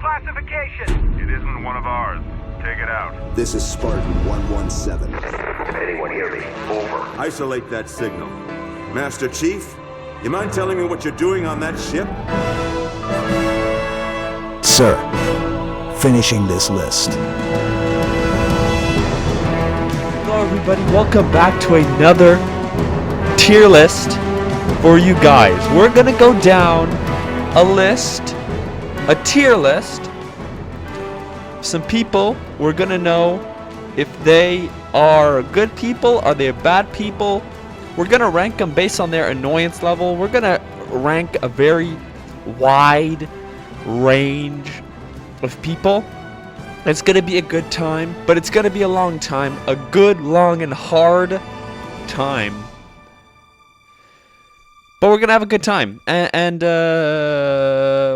classification. It isn't one of ours. Take it out. This is Spartan 117. Anyone hear me? Over. Isolate that signal. Master Chief, you mind telling me what you're doing on that ship? Sir, finishing this list. Hello everybody, welcome back to another tier list for you guys. We're gonna go down a tier list. Some people, we're gonna know if they are good people, are they bad people. We're gonna rank them based on their annoyance level. We're gonna rank a very wide range of people. It's gonna be a good time, but it's gonna be a long time. A good, long, and hard time. But we're gonna have a good time. And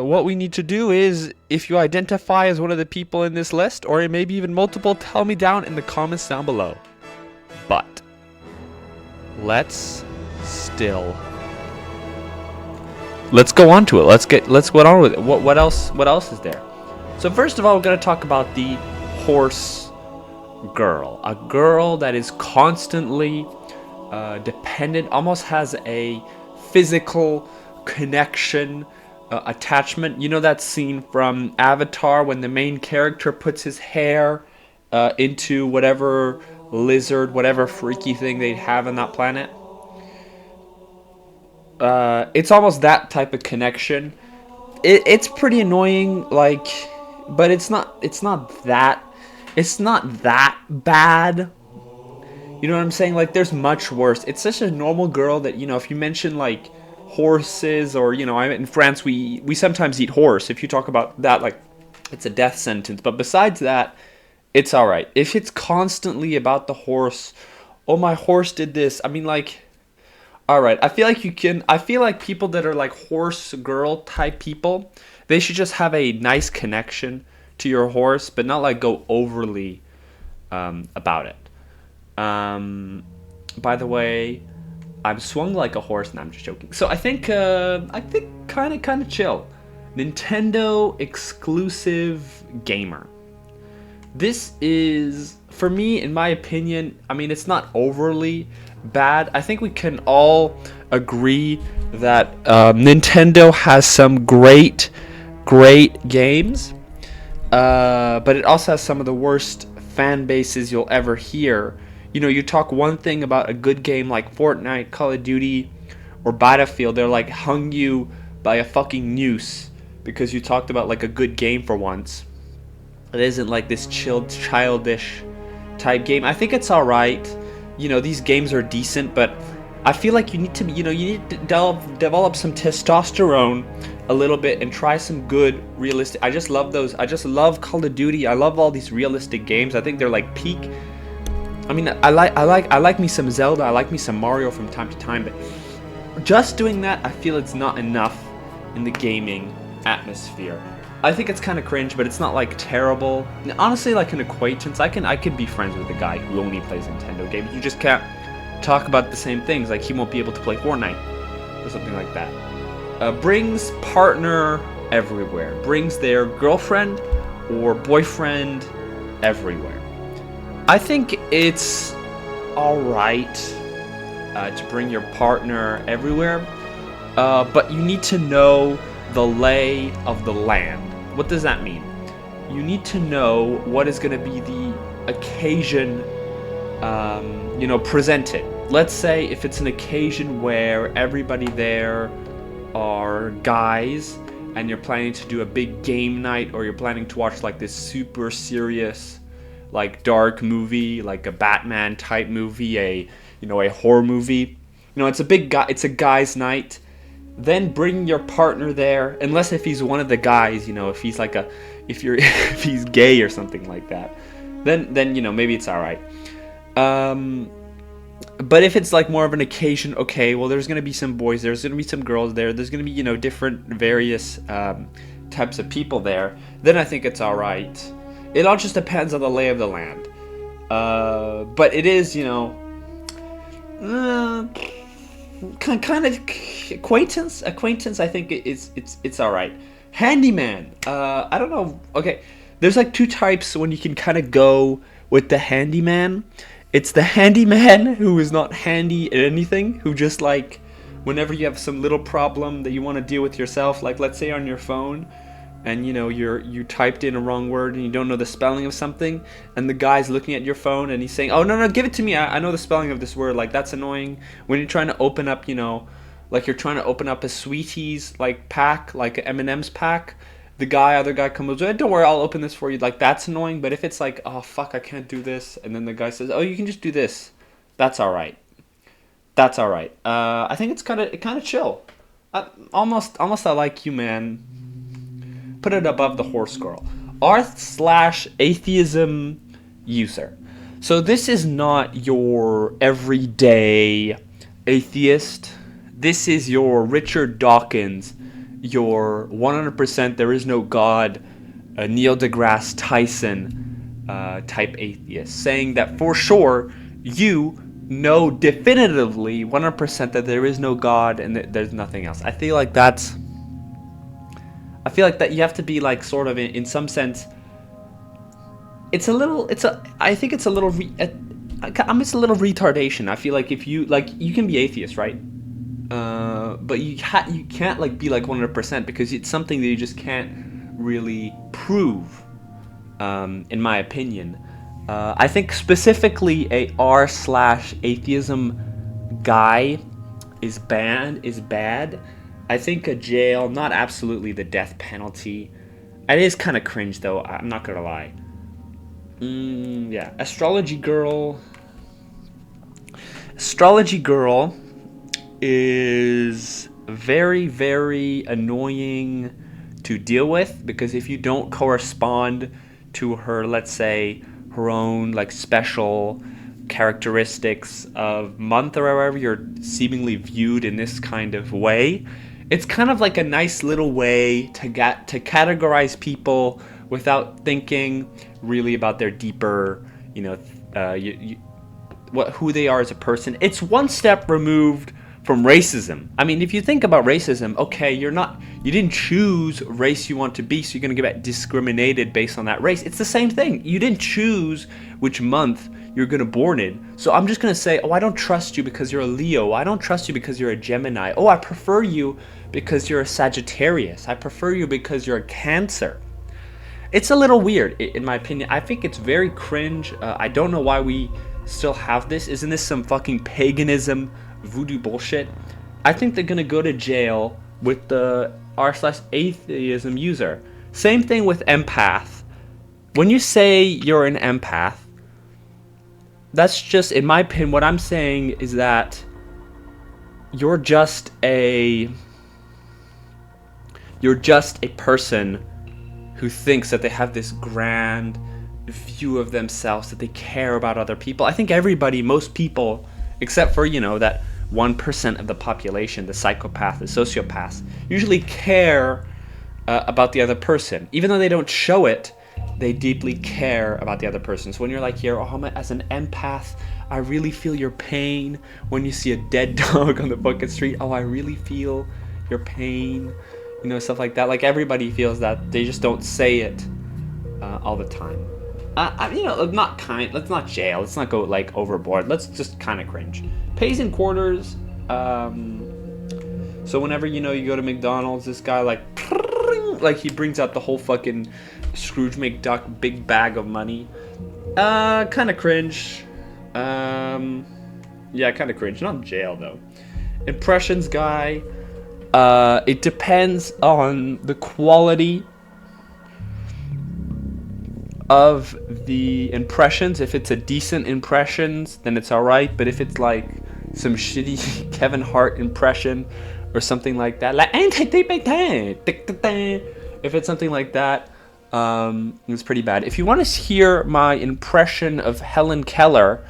what we need to do is, if you identify as one of the people in this list, or maybe even multiple, tell me down in the comments down below. But let's go on to it. Let's get on with it. What else is there? So first of all, we're going to talk about the horse girl. A girl that is constantly dependent, almost has a physical connection, attachment. You know that scene from Avatar when the main character puts his hair into whatever lizard, whatever freaky thing they have on that planet? It's almost that type of connection. It's pretty annoying, like, but it's not that bad. You know what I'm saying? Like, there's much worse. It's such a normal girl that, you know, if you mention like horses, or, you know, in France we sometimes eat horse. If you talk about that, like, it's a death sentence. But besides that, it's all right. If it's constantly about the horse, oh, my horse did this. I mean, like, all right. I feel like people that are like horse girl type people, they should just have a nice connection to your horse, but not like go overly about it. By the way, I'm swung like a horse. No, I'm just joking. So I think kind of chill. Nintendo exclusive gamer. This is, for me, in my opinion, I mean, it's not overly bad. I think we can all agree that Nintendo has some great games, but it also has some of the worst fan bases you'll ever hear. You know, you talk one thing about a good game like Fortnite, Call of Duty, or Battlefield, they're like hung you by a fucking noose because you talked about like a good game for once. It isn't like this chilled, childish type game. I think it's alright. You know, these games are decent, but I feel like you need to develop some testosterone a little bit and try some good realistic. I just love those. I just love Call of Duty. I love all these realistic games. I think they're like peak. I mean, I like me some Zelda. I like me some Mario from time to time, but just doing that, I feel it's not enough in the gaming atmosphere. I think it's kind of cringe, but it's not like terrible. Honestly, like an acquaintance, I could be friends with a guy who only plays Nintendo games. You just can't talk about the same things. Like, he won't be able to play Fortnite or something like that. Brings partner everywhere. Brings their girlfriend or boyfriend everywhere. I think it's alright to bring your partner everywhere, but you need to know the lay of the land. What does that mean? You need to know what is going to be the occasion, presented. Let's say if it's an occasion where everybody there are guys and you're planning to do a big game night, or you're planning to watch like this super serious, like dark movie, like a Batman type movie, a horror movie. You know, it's a guy's night. Then bring your partner there, unless if he's one of the guys, you know, if he's like if he's gay or something like that, then you know, maybe it's all right. But if it's like more of an occasion, okay, well, there's gonna be some boys, there's gonna be some girls there's gonna be, you know, different various types of people there, then I think it's all right. It all just depends on the lay of the land. But it is, you know, kind of acquaintance. I think it's all right. Handyman. I don't know. Okay, there's like two types when you can kind of go with the handyman. It's the handyman who is not handy at anything, who just like, whenever you have some little problem that you want to deal with yourself, like let's say on your phone, and you know you typed in a wrong word and you don't know the spelling of something, and the guy's looking at your phone and he's saying, "Oh no, give it to me. I know the spelling of this word." Like that's annoying. When you're trying to open up, you know, like you're trying to open up a Sweeties like pack, like an M&M's pack. The other guy comes over, "Don't worry, I'll open this for you." Like that's annoying. But if it's like, "Oh fuck, I can't do this," and then the guy says, "Oh, you can just do this," that's all right. That's all right. I think it's kind of chill. Almost I like you, man. Put it above the horse girl. r/atheism user. So this is not your everyday atheist. This is your Richard Dawkins, your 100% there is no God, Neil deGrasse Tyson type atheist, saying that for sure you know definitively 100% that there is no God and that there's nothing else. I feel like that you have to be like sort of in some sense. I think it's a little retardation. I feel like if you like, you can be atheist, right? But you can't like be like 100% because it's something that you just can't really prove. In my opinion, I think specifically a r/atheism guy is bad. I think a jail, not absolutely the death penalty. It is kind of cringe though, I'm not gonna lie. Yeah, Astrology girl is very, very annoying to deal with, because if you don't correspond to her, let's say, her own like special characteristics of month or however you're seemingly viewed in this kind of way, it's kind of like a nice little way to categorize people without thinking really about their deeper, you know, who they are as a person. It's one step removed from racism. I mean, if you think about racism, okay, you didn't choose race you want to be, so you're going to get discriminated based on that race. It's the same thing. You didn't choose which month you're going to born in. So I'm just going to say, "Oh, I don't trust you because you're a Leo. I don't trust you because you're a Gemini. Oh, I prefer you because you're a Sagittarius. I prefer you because you're a Cancer." It's a little weird, in my opinion. I think it's very cringe. I don't know why we still have this. Isn't this some fucking paganism, voodoo bullshit? I think they're gonna go to jail with the r/atheism user. Same thing with empath. When you say you're an empath, that's just, in my opinion, what I'm saying is that you're just a person who thinks that they have this grand view of themselves, that they care about other people. I think most people, except for, you know, that 1% of the population, the psychopath, the sociopaths, usually care about the other person. Even though they don't show it, they deeply care about the other person. So when you're like, here, oh, as an empath, I really feel your pain. When you see a dead dog on the fucking street, oh, I really feel your pain. You know, stuff like that. Like, everybody feels that. They just don't say it all the time. You know, let's not jail. Let's not go, like, overboard. Let's just kind of cringe. Pays in quarters. So whenever, you know, you go to McDonald's, this guy, like he brings out the whole fucking Scrooge McDuck big bag of money. Kind of cringe. Yeah, kind of cringe. Not jail, though. Impressions guy. It depends on the quality of the impressions. If it's a decent impressions, then it's alright. But if it's like some shitty Kevin Hart impression or something like that, like if it's something like that, it's pretty bad. If you want to hear my impression of Helen Keller,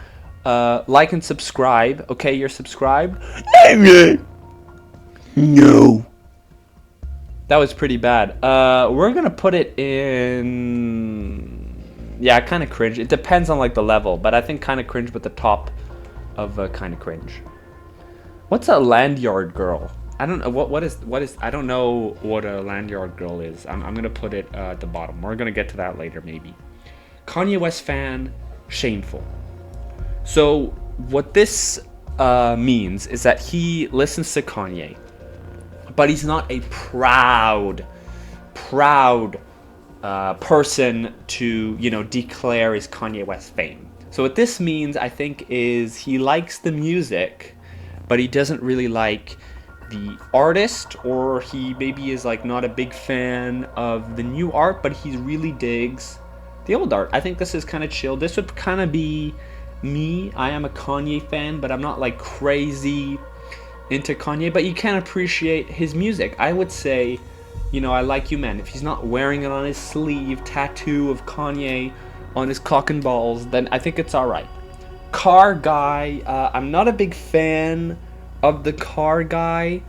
like and subscribe. Okay, you're subscribed? No. That was pretty bad. We're gonna put it in. Yeah, kind of cringe. It depends on like the level, but I think kind of cringe with the top of kind of cringe. What's a land yard girl? I don't know what is I don't know what a lanyard girl is. I'm gonna put it at the bottom. We're gonna get to that later maybe. Kanye West fan, shameful. So what this means is that he listens to Kanye, but he's not a proud person to, you know, declare his Kanye West fame. So what this means, I think, is he likes the music, but he doesn't really like the artist, or he maybe is like not a big fan of the new art, but he really digs the old art. I think this is kind of chill. This would kind of be me. I am a Kanye fan, but I'm not like crazy into Kanye, but you can appreciate his music. I would say, you know, I like you, man. If he's not wearing it on his sleeve, tattoo of Kanye on his cock and balls, then I think it's all right. Car guy, I'm not a big fan of the car guy.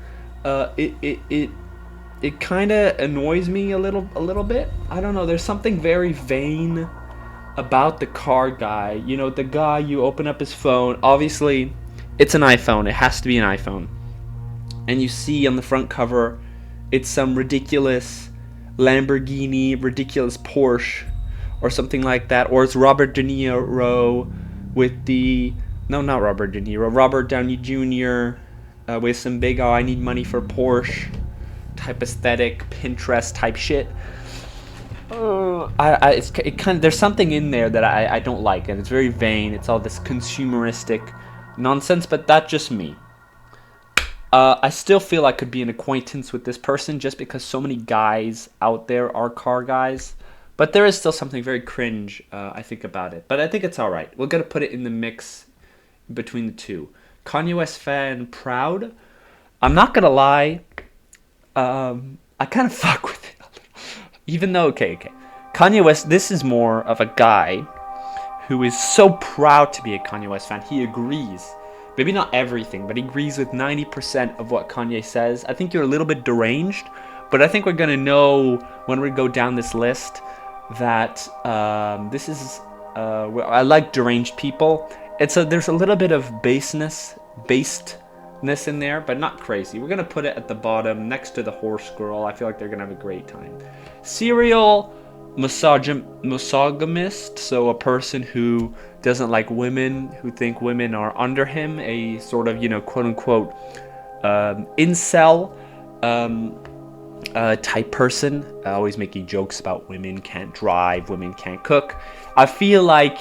It kind of annoys me a little bit. I don't know. There's something very vain about the car guy. You know, the guy, you open up his phone. Obviously, it's an iPhone. It has to be an iPhone. And you see on the front cover, it's some ridiculous Lamborghini, ridiculous Porsche, or something like that. Or it's Robert De Niro with the... No, not Robert De Niro. Robert Downey Jr. With some big, oh, I need money for Porsche type aesthetic, Pinterest type shit. It kind of, there's something in there that I don't like, and it's very vain. It's all this consumeristic nonsense, but that's just me. I still feel I could be an acquaintance with this person just because so many guys out there are car guys. But there is still something very cringe, I think, about it. But I think it's alright. We're going to put it in the mix between the two. Kanye West fan, proud. I'm not going to lie. I kind of fuck with it a little. Even though, okay. Kanye West, this is more of a guy who is so proud to be a Kanye West fan. He agrees. Maybe not everything, but he agrees with 90% of what Kanye says. I think you're a little bit deranged, but I think we're going to know when we go down this list that this is... I like deranged people. There's a little bit of basedness in there, but not crazy. We're going to put it at the bottom next to the horse girl. I feel like they're going to have a great time. Serial monogamist, so a person who doesn't like women, who think women are under him, a sort of, you know, quote-unquote incel type person, always making jokes about women can't drive, women can't cook. I feel like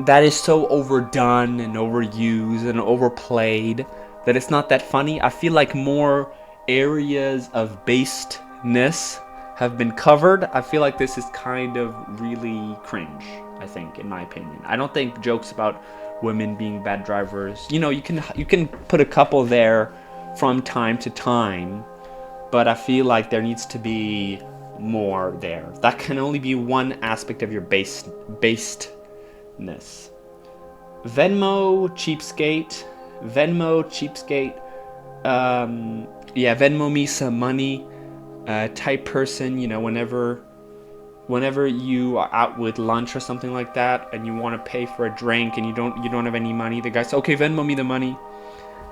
that is so overdone and overused and overplayed that it's not that funny. I feel like more areas of basedness have been covered. I feel like this is kind of really cringe, I think, in my opinion. I don't think jokes about women being bad drivers, you know, you can put a couple there from time to time, but I feel like there needs to be more there. That can only be one aspect of your basedness. Venmo cheapskate. Yeah, Venmo me some money type person. You know, whenever you are out with lunch or something like that and you want to pay for a drink and you don't have any money, the guy says, okay, Venmo me the money.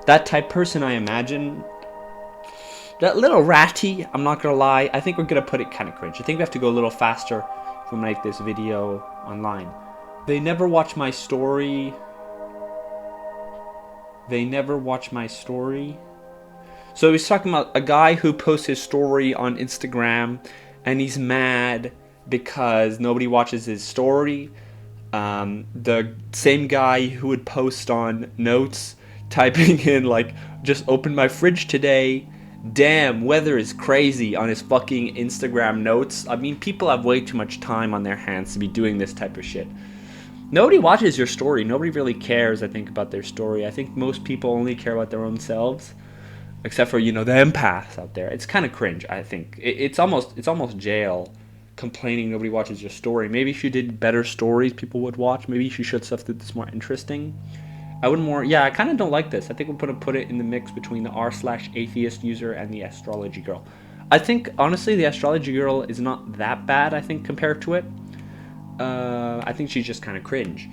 That type person, I imagine. That little ratty, I'm not gonna lie. I think we're gonna put it kind of cringe. I think we have to go a little faster if we make this video online. They never watch my story. So he's talking about a guy who posts his story on Instagram and he's mad because nobody watches his story. The same guy who would post on Notes, typing in like, just opened my fridge today. Damn, weather is crazy on his fucking Instagram Notes. I mean, people have way too much time on their hands to be doing this type of shit. Nobody watches your story. Nobody really cares, I think, about their story. I think most people only care about their own selves, except for, you know, the empaths out there. It's kind of cringe, I think. It's almost jail, complaining nobody watches your story. Maybe if you did better stories, people would watch. Maybe if you showed stuff that's more interesting. I kind of don't like this. I think we're going to put it in the mix between the r/atheist user and the astrology girl. I think, honestly, the astrology girl is not that bad, I think, compared to it. I think she's just kind of cringe.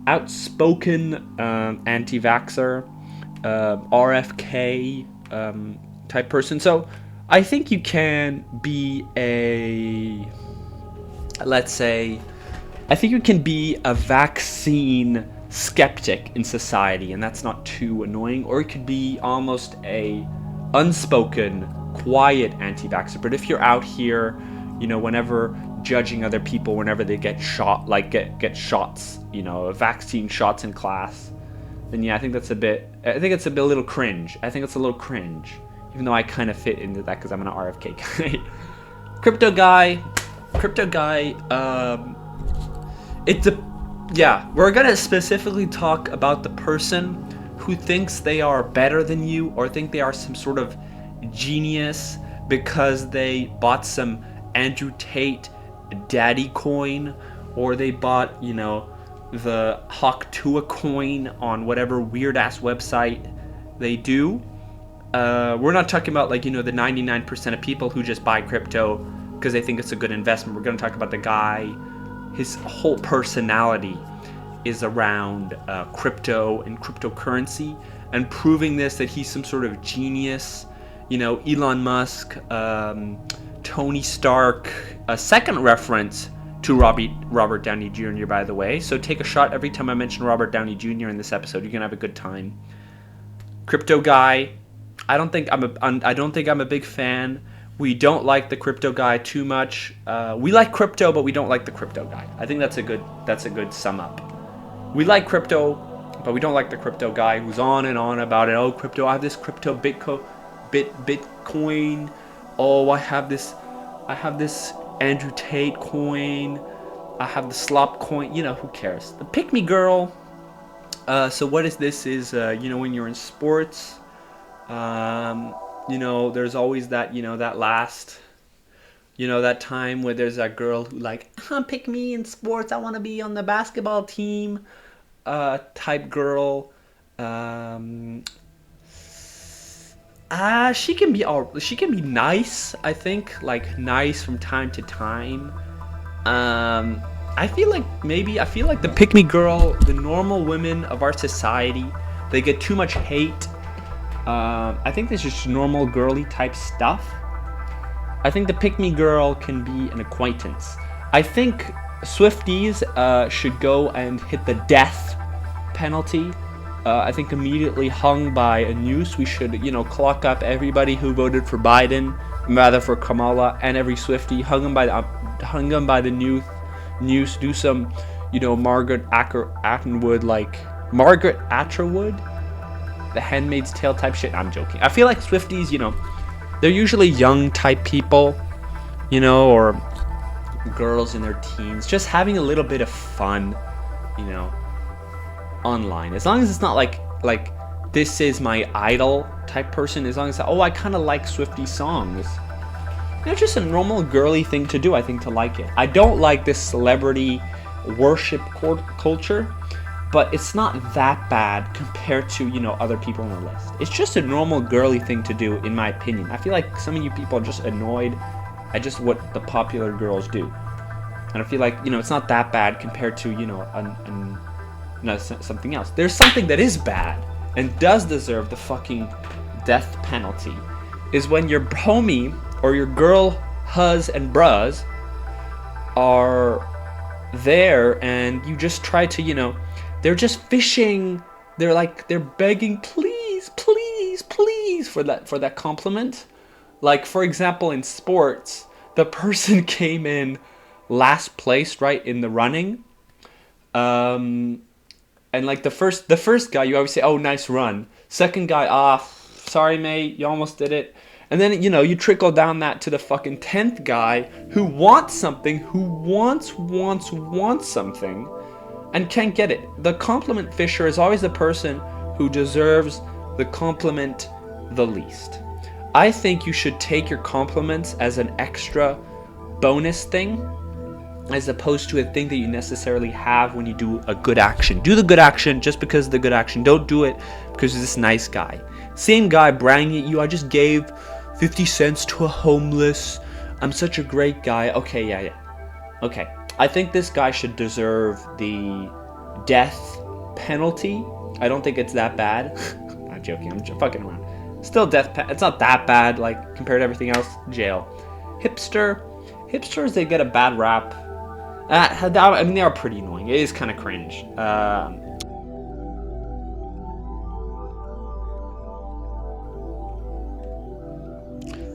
Outspoken anti-vaxxer, RFK, type person. So I think you can be a, let's say, I think you can be a vaccine skeptic in society, and that's not too annoying. Or it could be almost a unspoken, quiet anti-vaxxer. But if you're out here, whenever judging other people, whenever they get shot, like get shots, vaccine shots in class, then yeah, I think it's a little cringe. I think it's a little cringe, even though I kind of fit into that because I'm an RFK guy. Crypto guy, we're gonna specifically talk about the person who thinks they are better than you or think they are some sort of genius because they bought some Andrew Tate daddy coin, or they bought, the Hawk Tua coin on whatever weird ass website they do. We're not talking about the 99% of people who just buy crypto because they think it's a good investment. We're going to talk about the guy. His whole personality is around crypto and cryptocurrency, and proving this, that he's some sort of genius. Elon Musk, Tony Stark, a second reference to Robert Downey Jr., by the way. So take a shot every time I mention Robert Downey Jr. in this episode. You're gonna have a good time. Crypto guy, I don't think I'm a big fan. We don't like the crypto guy too much. We like crypto, but we don't like the crypto guy. I think that's a good sum up. We like crypto, but we don't like the crypto guy who's on and on about it. Oh, crypto! I have this crypto Bitcoin. Oh, I have this Andrew Tate coin. I have the slop coin. Who cares? The pick me girl. So what is this? Is when you're in sports, there's always that that last, that time where there's that girl who pick me in sports. I want to be on the basketball team, type girl. She can be nice, I think, nice from time to time. I feel like the pick me girl, the normal women of our society, they get too much hate. I think this is just normal girly type stuff. I think the pick me girl can be an acquaintance. I think Swifties should go and hit the death penalty. I think immediately hung by a noose. We should, clock up everybody who voted for Biden, rather for Kamala, and every Swiftie. Hung them by the noose. Do some, Margaret Atwood, Margaret Atwood, The Handmaid's Tale type shit. I'm joking. I feel like Swifties, they're usually young type people, or girls in their teens, just having a little bit of fun, online. As long as it's not like this is my idol type person. As long as I kind of like Swiftie songs. It's just a normal girly thing to do, I think, to like it. I don't like this celebrity worship culture, but it's not that bad compared to other people on the list. It's just a normal girly thing to do, in my opinion. I feel like some of you people are just annoyed at just what the popular girls do, and I feel like it's not that bad compared to something else. There's something that is bad and does deserve the fucking death penalty, is when your homie or your girl huz and bruz are there and you just try to they're just fishing, they're begging, please for that compliment. For example, in sports, the person came in last place, right, in the running, and the first guy, you always say, oh, nice run. Second guy, sorry mate, you almost did it. And then you trickle down that to the fucking 10th guy who wants something, who wants something, and can't get it. The compliment fisher is always the person who deserves the compliment the least. I think you should take your compliments as an extra bonus thing, as opposed to a thing that you necessarily have when you do a good action. Do the good action just because of the good action. Don't do it because you're this nice guy. Same guy bragging at you, I just gave 50 cents to a homeless. I'm such a great guy. Okay, yeah. Okay. I think this guy should deserve the death penalty. I don't think it's that bad. I'm joking. I'm fucking around. Still it's not that bad, like, compared to everything else. Jail. Hipsters, they get a bad rap. I mean, they are pretty annoying. It is kind of cringe.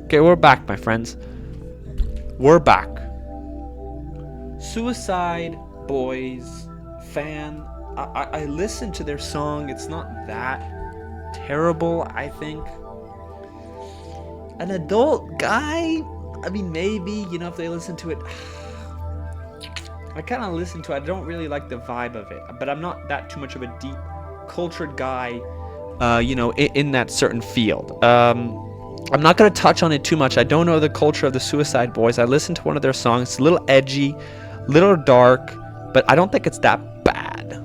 Okay, we're back, my friends. We're back. Suicide Boys fan. I listened to their song. It's not that terrible, I think. An adult guy, I mean, maybe, you know, if they listen to it. I kind of listen to it. I don't really like the vibe of it, but I'm not that too much of a deep, cultured guy, you know, in that certain field. I'm not going to touch on it too much. I don't know the culture of the Suicide Boys. I listened to one of their songs. It's a little edgy, little dark, but I don't think it's that bad.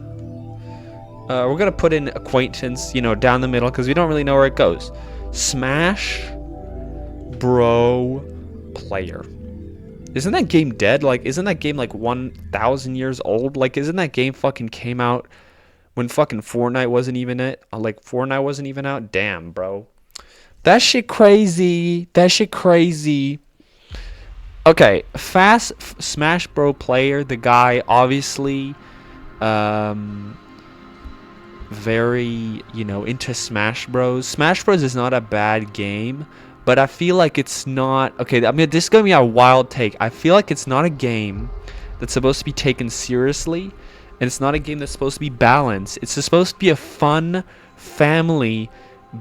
We're going to put in acquaintance, you know, down the middle, because we don't really know where it goes. Smash Bro Player. Isn't that game dead? Like, isn't that game like 1,000 years old? Like, isn't that game fucking came out when fucking Fortnite wasn't even it? Like, Fortnite wasn't even out? Damn, bro. That shit crazy. That shit crazy. Okay, Smash Bro Player, the guy, obviously, very, you know, into Smash Bros. Smash Bros is not a bad game, but I feel like it's not, okay, I mean, this is going to be a wild take. I feel like it's not a game that's supposed to be taken seriously, and it's not a game that's supposed to be balanced. It's supposed to be a fun family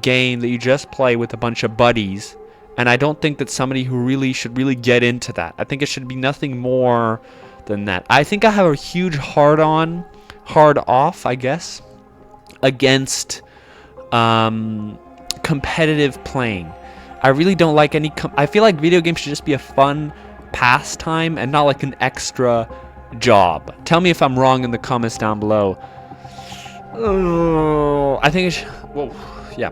game that you just play with a bunch of buddies, and I don't think that somebody who really should really get into that. I think it should be nothing more than that. I think I have a huge hard off, I guess, against competitive playing. I really don't like any I feel like video games should just be a fun pastime and not like an extra job. Tell me if I'm wrong in the comments down below. I think it should, whoa, yeah,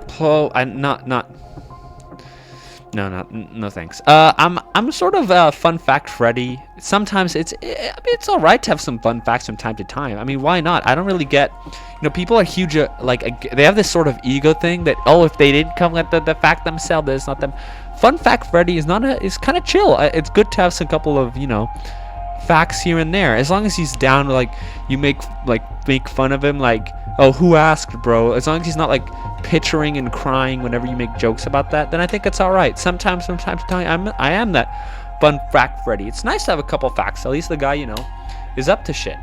no thanks. I'm sort of Fun Fact Freddy. Sometimes it's all right to have some fun facts from time to time. I mean, why not? I don't really get, you know, people are huge, they have this sort of ego thing that, oh, if they didn't come with the fact themselves, it's not them. Fun Fact Freddy is is kind of chill. It's good to have some couple of, you know, facts here and there, as long as he's down, like, you make fun of him, like, oh, who asked, bro? As long as he's not like picturing and crying whenever you make jokes about that, then I think it's all right. Sometimes from time to time, I am that Fun Fact Freddy. It's nice to have a couple facts. At least the guy, you know, is up to shit.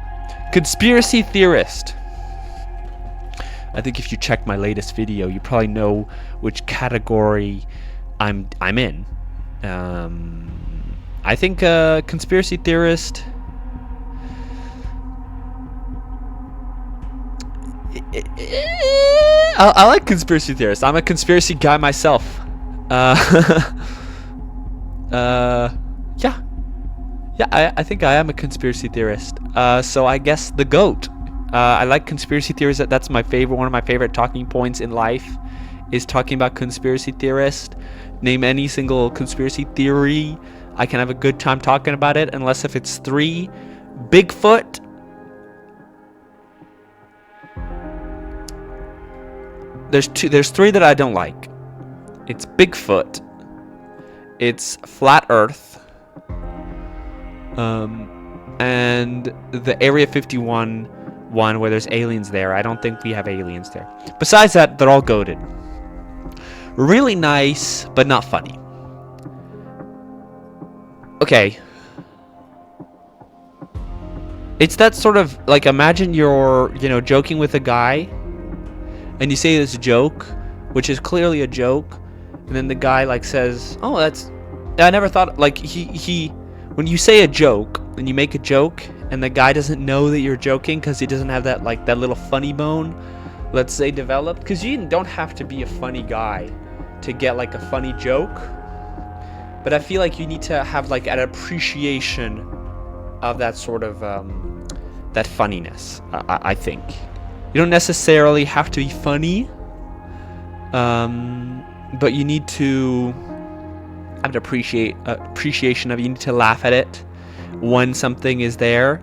Conspiracy theorist. I think if you check my latest video, you probably know which category I'm in. I think conspiracy theorist. I like conspiracy theorists. I'm a conspiracy guy myself. Yeah, I think I am a conspiracy theorist. So I guess the GOAT. I like conspiracy theories. That's my favorite. One of my favorite talking points in life is talking about conspiracy theorists. Name any single conspiracy theory, I can have a good time talking about it, unless if it's 3. Bigfoot. There's 3 that I don't like. It's Bigfoot. It's Flat Earth. And the Area 51 one where there's aliens there. I don't think we have aliens there. Besides that, they're all goated. Really nice, but not funny. Okay. It's that sort of, like, imagine you're, you know, joking with a guy, and you say this joke, which is clearly a joke, and then the guy, like, says, oh, I never thought, like, when you say a joke, and you make a joke, and the guy doesn't know that you're joking, because he doesn't have that, like, that little funny bone, let's say, developed, because you don't have to be a funny guy to get, like, a funny joke, but I feel like you need to have, like, an appreciation of that sort of, that funniness, I think. You don't necessarily have to be funny, but you need to have an appreciation of it. You need to laugh at it when something is there,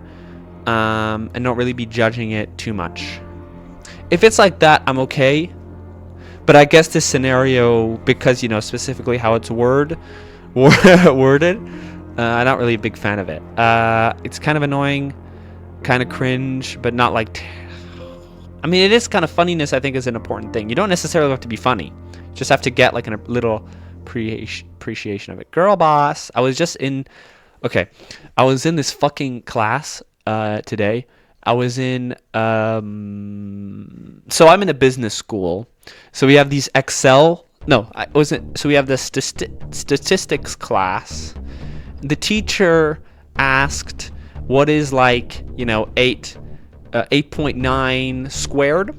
and not really be judging it too much. If it's like that, I'm okay. But I guess this scenario, because specifically how it's worded, I'm not really a big fan of it. It's kind of annoying, kind of cringe, but not like. I mean, it is kind of funniness. I think is an important thing. You don't necessarily have to be funny; you just have to get like a little appreciation of it. Girl boss. I was in this fucking class today. I was in so I'm in a business school. So we have these Excel. No, I wasn't. So we have the statistics class. The teacher asked, "What is 8.9 squared?"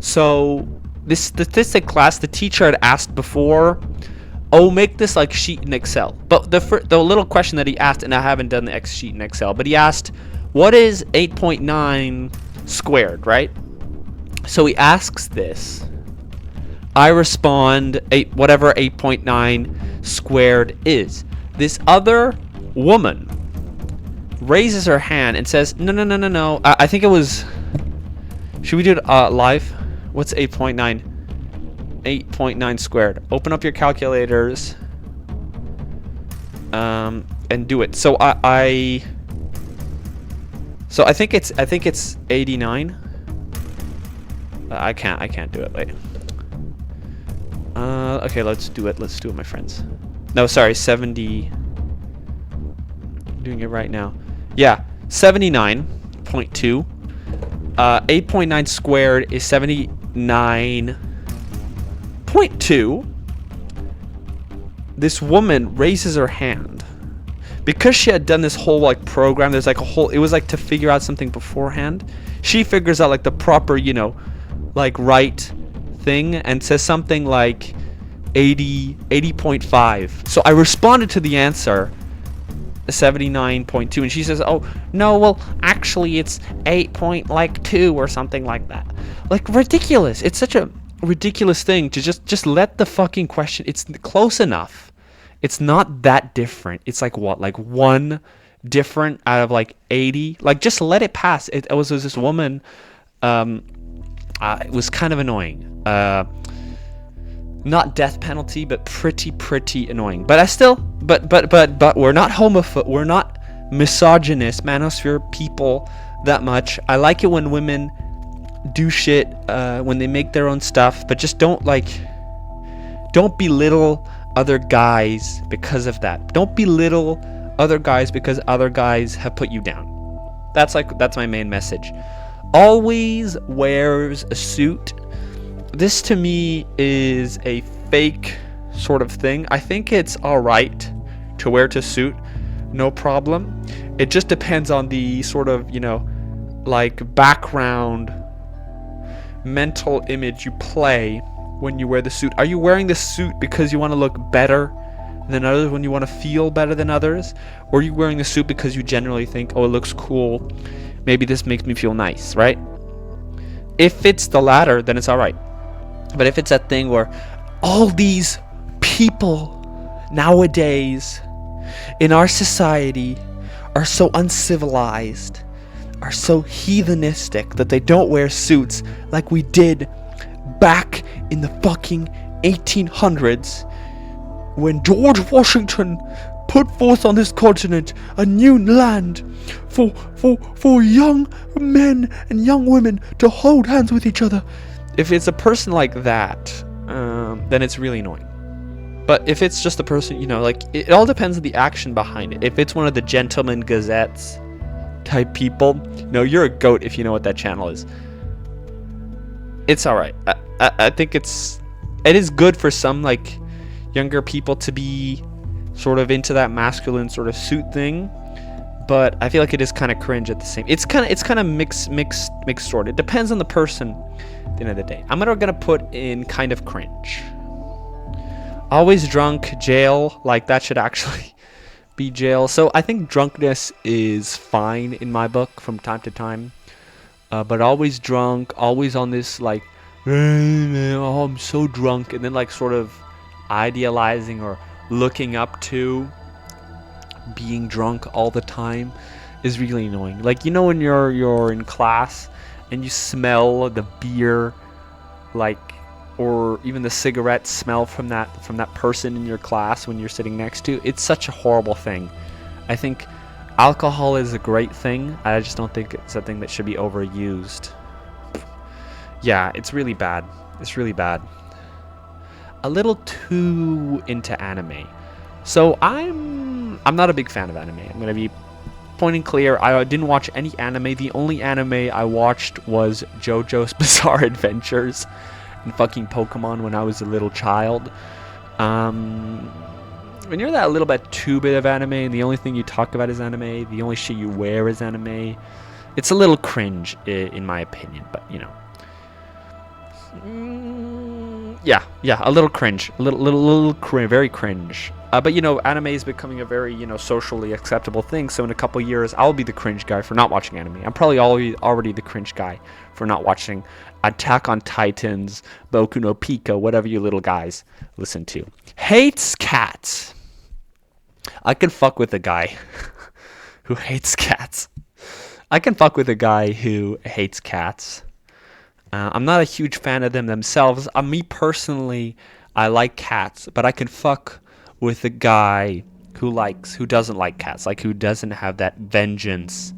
So this statistic class, the teacher had asked before, "Oh, make this like sheet in Excel." But the little question that he asked, and I haven't done the X sheet in Excel, but he asked, "What is 8.9 squared?" Right? So he asks this. I respond, whatever 8.9 squared is. This other woman raises her hand and says, no. I think it was... Should we do it live? What's 8.9? 8.9 squared. Open up your calculators. And do it. So I think it's 89. I can't do it. Wait. Okay, let's do it, my friends. No, sorry, 70. Doing it right now. Yeah, 79.2. 8.9 squared is 79.2. This woman raises her hand because she had done this whole program. There's it was to figure out something beforehand. She figures out the proper right thing and says something like 80.5. So I responded to the answer 79.2, and she says, "Oh no, well actually it's 8.2 or something like that." Ridiculous. It's such a ridiculous thing to just let the fucking question. It's close enough. It's not that different. It's one different out of 80. Just let it pass. It was this woman. It was kind of annoying. Not death penalty, but pretty annoying. But I still, but we're not homophobic. We're not misogynist, manosphere people that much. I like it when women do shit when they make their own stuff, but just don't belittle other guys because of that. Don't belittle other guys because other guys have put you down. That's my main message. Always wears a suit. This to me is a fake sort of thing. I think it's alright to wear to suit, no problem. It just depends on the sort of, background mental image you play when you wear the suit. Are you wearing the suit because you want to look better than others, when you want to feel better than others? Or are you wearing the suit because you generally think, oh, it looks cool, maybe this makes me feel nice, right? If it's the latter, then it's alright. But if it's that thing where all these people nowadays in our society are so uncivilized, are so heathenistic that they don't wear suits like we did back in the fucking 1800s when George Washington put forth on this continent a new land for young men and young women to hold hands with each other. If it's a person like that, then it's really annoying. But if it's just a person, it all depends on the action behind it. If it's one of the Gentleman Gazettes type people, you're a goat if you know what that channel is. It's alright. I think it is good for some younger people to be sort of into that masculine sort of suit thing, but I feel like it is kind of cringe at the same. It's kind of mixed sort. It depends on the person. At the end of the day, I'm gonna put in kind of cringe. Always drunk, jail. That should actually be jail. So I think drunkenness is fine in my book from time to time, but always drunk, always on this oh, I'm so drunk, and then sort of idealizing or looking up to being drunk all the time is really annoying. When you're in class and you smell the beer or even the cigarette smell from that person in your class when you're sitting next to. It's such a horrible thing. I think alcohol is a great thing. I just don't think it's a thing that should be overused. Yeah, it's really bad. It's really bad. A little too into anime. So I'm not a big fan of anime. I'm gonna be pointing clear. I didn't watch any anime. The only anime I watched was JoJo's Bizarre Adventures and fucking Pokemon when I was a little child. When you're that little bit too bit of anime and the only thing you talk about is anime, the only shit you wear is anime, it's a little cringe in my opinion, but you know. Yeah, a little cringe, very cringe. But you know, anime is becoming a very, you know, socially acceptable thing. So in a couple years, I'll be the cringe guy for not watching anime. I'm probably already the cringe guy for not watching Attack on Titans, Boku no Pico, whatever you little guys listen to. Hates cats. I can fuck with a guy who hates cats. I can fuck with a guy who hates cats. I'm not a huge fan of them themselves. Me personally, I like cats, but I can fuck with a guy who doesn't like cats, like who doesn't have that vengeance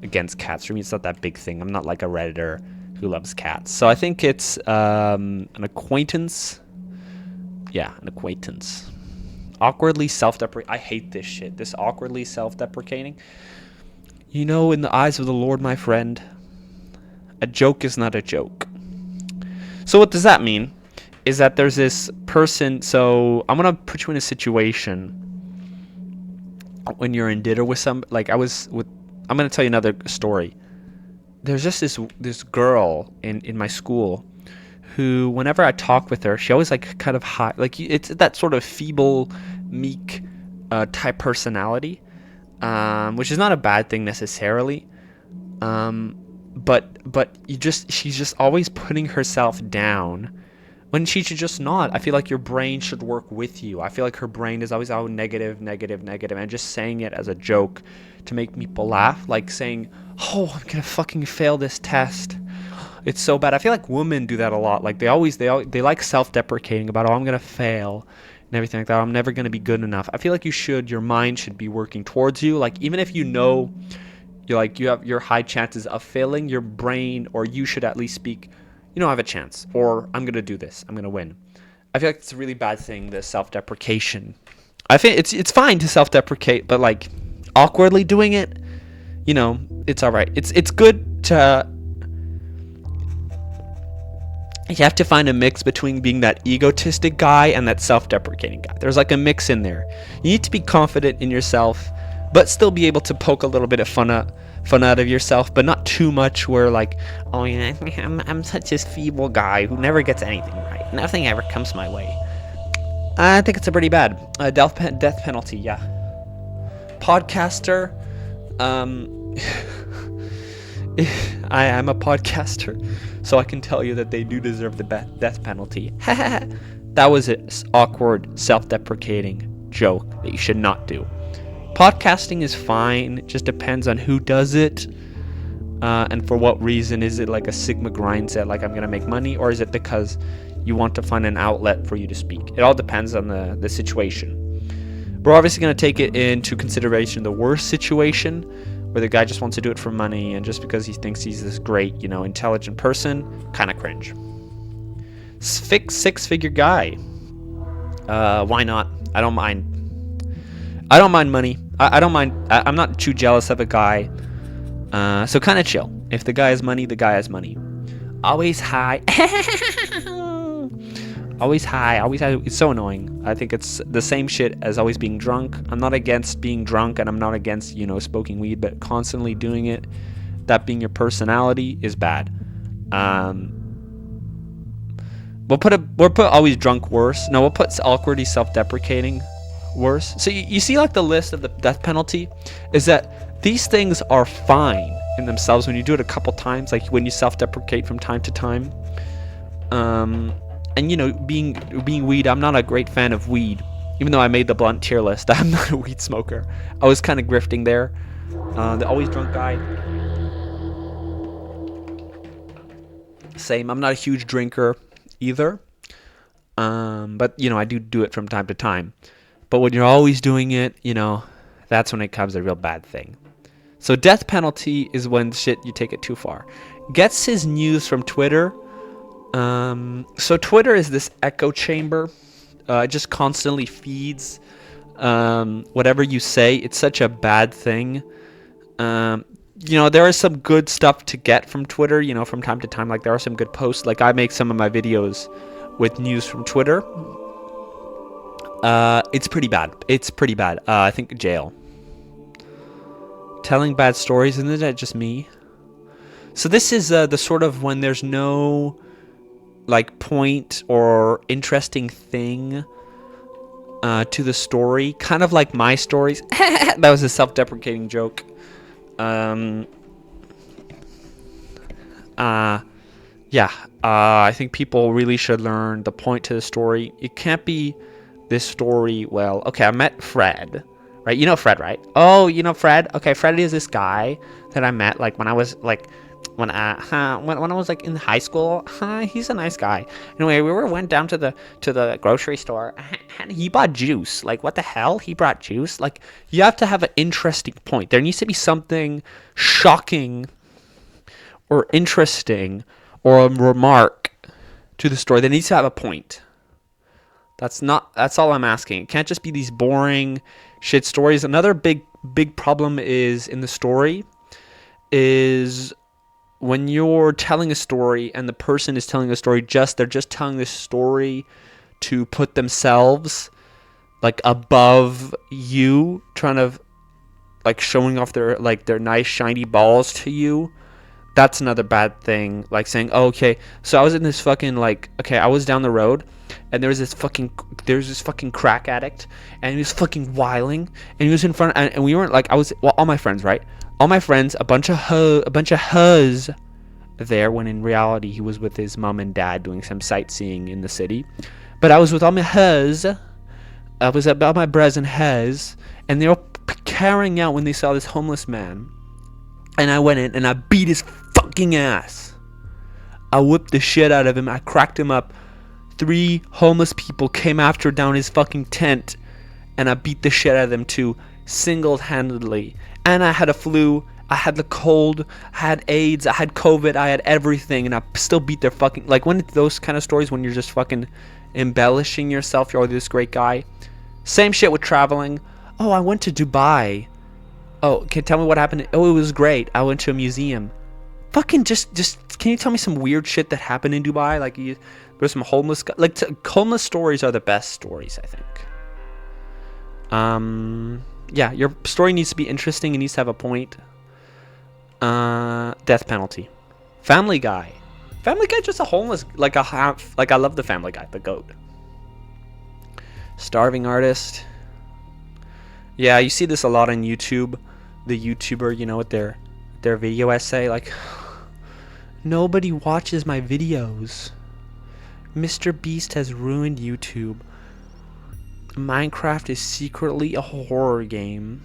against cats. For me, it's not that big thing. I'm not like a Redditor who loves cats. So I think it's an acquaintance. Yeah, an acquaintance. Awkwardly self-deprecating. I hate this shit. This awkwardly self-deprecating. You know, in the eyes of the Lord, my friend, a joke is not a joke. So what does that mean? Is that there's this person, so I'm going to put you in a situation when you're in dinner with I'm going to tell you another story. There's just this girl in my school who, whenever I talk with her, she always like kind of high, like it's that sort of feeble, meek type personality, which is not a bad thing necessarily. But she's just always putting herself down when she should just not. I feel like your brain should work with you. I feel like her brain is always negative, and just saying it as a joke to make people laugh, like saying, "Oh, I'm gonna fucking fail this test. It's so bad." I feel like women do that a lot. Like they like self-deprecating about, "Oh, I'm gonna fail," and everything like that. "I'm never gonna be good enough." I feel like your mind should be working towards you. Like even if you know you have your high chances of failing, your brain, or you should at least speak, "I have a chance," or "I'm gonna do this. I'm gonna win." I feel like it's a really bad thing, the self-deprecation. I think it's fine to self-deprecate, but like awkwardly doing it, it's all right. It's good to. You have to find a mix between being that egotistic guy and that self-deprecating guy. There's like a mix in there. You need to be confident in yourself, but still be able to poke a little bit of fun out of yourself, but not too much where like, "Oh yeah, I'm such a feeble guy who never gets anything right. Nothing ever comes my way." I think it's a pretty bad death penalty. Yeah, podcaster. I am a podcaster, so I can tell you that they do deserve the death penalty. That was an awkward, self-deprecating joke that you should not do. Podcasting is fine. It just depends on who does it and for what reason. Is it like a Sigma grind set, like I'm going to make money, or is it because you want to find an outlet for you to speak? It all depends on the situation. We're obviously going to take it into consideration the worst situation, where the guy just wants to do it for money and just because he thinks he's this great, intelligent person. Kind of cringe. Six-figure guy. Why not? I don't mind money. I don't mind. I'm not too jealous of a guy. So kind of chill. If the guy has money, the guy has money. Always high. Always high. It's so annoying. I think it's the same shit as always being drunk. I'm not against being drunk, and I'm not against, smoking weed, but constantly doing it, that being your personality, is bad. We'll put always drunk worse. No, we'll put awkwardly self-deprecating worse. So you see, like, the list of the death penalty is that these things are fine in themselves when you do it a couple times, like when you self-deprecate from time to time. And being weed, I'm not a great fan of weed, even though I made the blunt tier list. I'm not a weed smoker. I was kind of grifting there. The always drunk guy, same. I'm not a huge drinker either. But I do it from time to time. But when you're always doing it, that's when it becomes a real bad thing. So death penalty is when you take it too far. Gets his news from Twitter. So Twitter is this echo chamber. It just constantly feeds whatever you say. It's such a bad thing. There is some good stuff to get from Twitter, from time to time. Like, there are some good posts. Like, I make some of my videos with news from Twitter. It's pretty bad. I think jail. Telling bad stories, isn't that just me? So this is the sort of when there's no point or interesting thing to the story, kind of like my stories. That was a self-deprecating joke. I think people really should learn the point to the story. It can't be this story. Well, okay, I met Fred, right? You know Fred, right? Oh, you know Fred? Okay, Fred is this guy that I met when I was when I was in high school. He's a nice guy. Anyway, we went down to the grocery store and he bought juice. Like, what the hell? He brought juice? Like, you have to have an interesting point. There needs to be something shocking or interesting or a remark to the story. There needs to have a point. That's all I'm asking. It can't just be these boring shit stories. Another big problem is in the story is when you're telling a story and the person is telling a story, they're just telling this story to put themselves above you, trying to showing off their nice shiny balls to you. That's another bad thing. Like saying, oh, okay, so I was in this fucking I was down the road and there's this fucking crack addict and he was fucking whiling and he was in front and we weren't all my friends, right? All my friends, a bunch of huz there, when in reality he was with his mom and dad doing some sightseeing in the city. But I was with all my huz. I was about my bres and huz, and they were carrying out when they saw this homeless man. And I went in and I beat his fucking ass. I whipped the shit out of him. I cracked him up. 3 homeless people came after down his fucking tent, and I beat the shit out of them too, single-handedly. And I had a flu, I had the cold, I had AIDS, I had COVID, I had everything, and I still beat their fucking... when those kind of stories, when you're just fucking embellishing yourself, you're this great guy. Same shit with traveling. Oh, I went to Dubai. Oh, can you tell me what happened? Oh, it was great. I went to a museum. Fucking just can you tell me some weird shit that happened in Dubai? There's some homeless... homeless stories are the best stories, I think. Yeah, your story needs to be interesting. It needs to have a point. Death penalty. Family Guy. Family Guy just a homeless... I love the Family Guy, the GOAT. Starving artist. Yeah, you see this a lot on YouTube. The YouTuber, with their video essay, nobody watches my videos. Mr. Beast has ruined YouTube. Minecraft is secretly a horror game.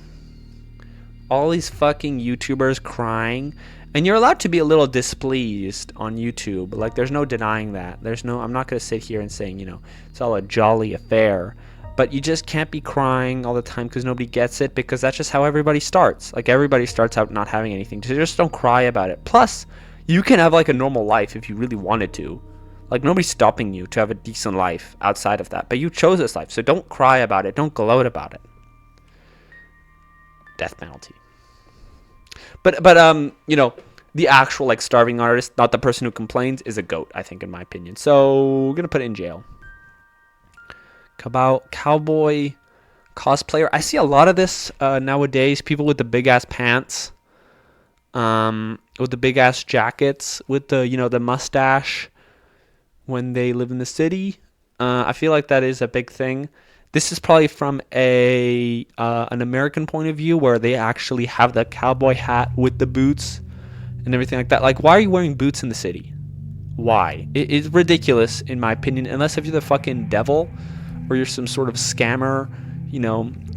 All these fucking YouTubers crying, and you're allowed to be a little displeased on YouTube. There's no denying that. I'm not gonna sit here and saying, it's all a jolly affair. But you just can't be crying all the time because nobody gets it, because that's just how everybody starts. Everybody starts out not having anything. So just don't cry about it. Plus, you can have a normal life if you really wanted to. Nobody's stopping you to have a decent life outside of that. But you chose this life, so don't cry about it. Don't gloat about it. Death penalty. But the actual starving artist, not the person who complains, is a GOAT, I think, in my opinion. So we're gonna put it in jail. Cowboy cosplayer. I see a lot of this nowadays. People with the big ass pants, with the big ass jackets, with the mustache when they live in the city. I feel like that is a big thing. This is probably from an American point of view, where they actually have the cowboy hat with the boots and everything like that. Why are you wearing boots in the city? Why? It's ridiculous, in my opinion, unless if you're the fucking devil or you're some sort of scammer,